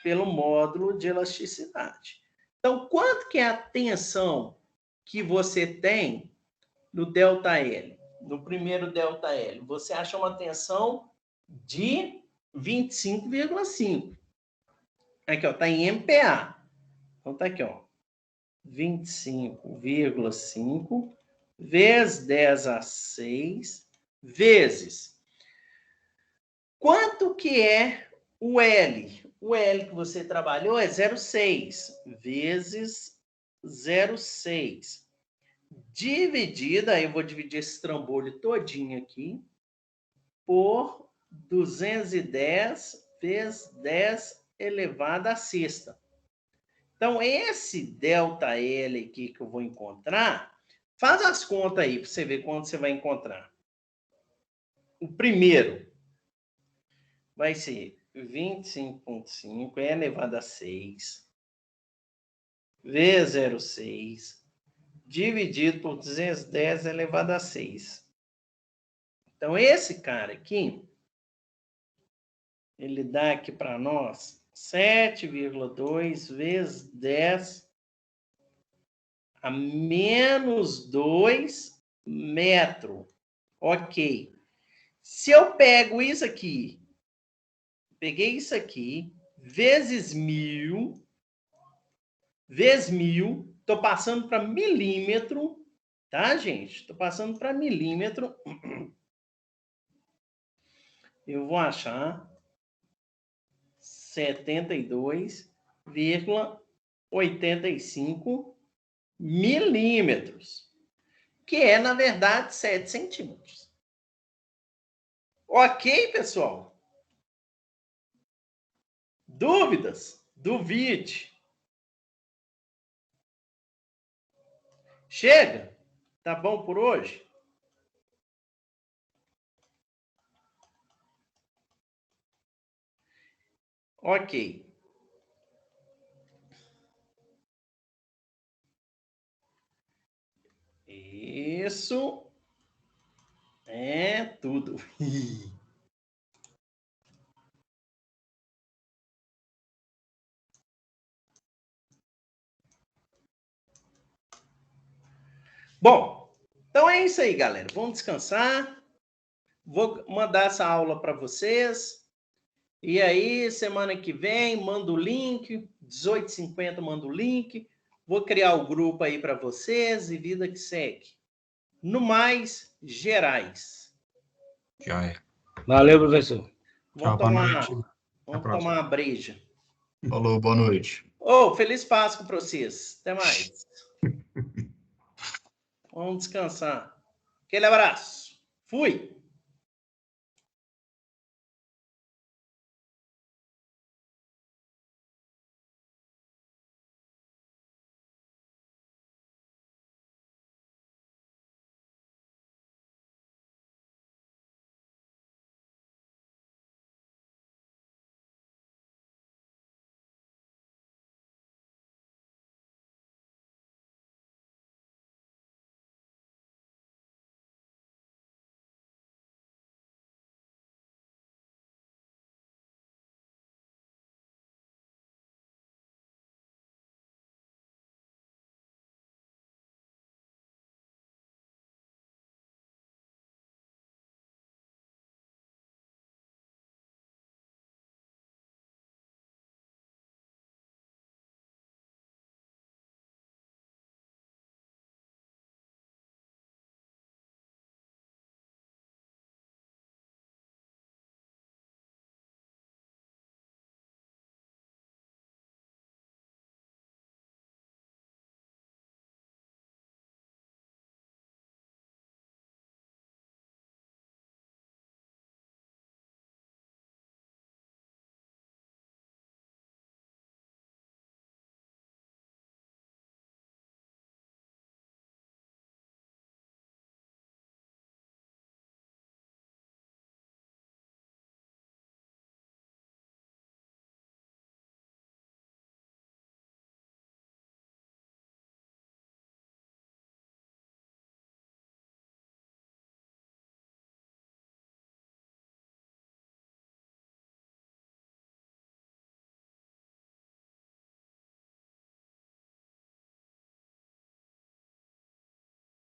pelo módulo de elasticidade. Então, quanto que é a tensão que você tem no ΔL? No primeiro ΔL, você acha uma tensão de 25,5. Aqui, ó, tá em MPa. Então, tá aqui, ó, 25,5 vezes 10 a 6, vezes. Quanto que é o L? O L que você trabalhou é 0,6 vezes 0,6. Dividida, aí eu vou dividir esse trambolho todinho aqui, por 210 vezes 10 elevado à sexta. Então, esse ΔL aqui que eu vou encontrar, faz as contas aí para você ver quanto você vai encontrar. O primeiro vai ser 25,5 elevado a 6 vezes 0,6 dividido por 210 elevado a 6. Então, esse cara aqui, ele dá aqui para nós 7,2 vezes 10 a menos 2 metros. Ok. Se eu pego isso aqui, peguei isso aqui, vezes 1000, estou passando para milímetro, tá, gente? Estou passando para milímetro. Eu vou achar 72,85 milímetros, que é, na verdade, 7 centímetros. Ok, pessoal? Dúvidas? Duvide. Chega? Tá bom por hoje? Ok. Isso é tudo. Bom, então é isso aí, galera. Vamos descansar. Vou mandar essa aula para vocês. E aí, semana que vem, manda o link. 18h50, manda o link. Vou criar o grupo aí para vocês e vida que segue. No mais, gerais. Já é. Valeu, professor. Tchau, boa noite. Vamos tomar uma breja. Falou, boa noite. Ô, feliz Páscoa para vocês. Até mais. Vamos descansar. Aquele abraço. Fui.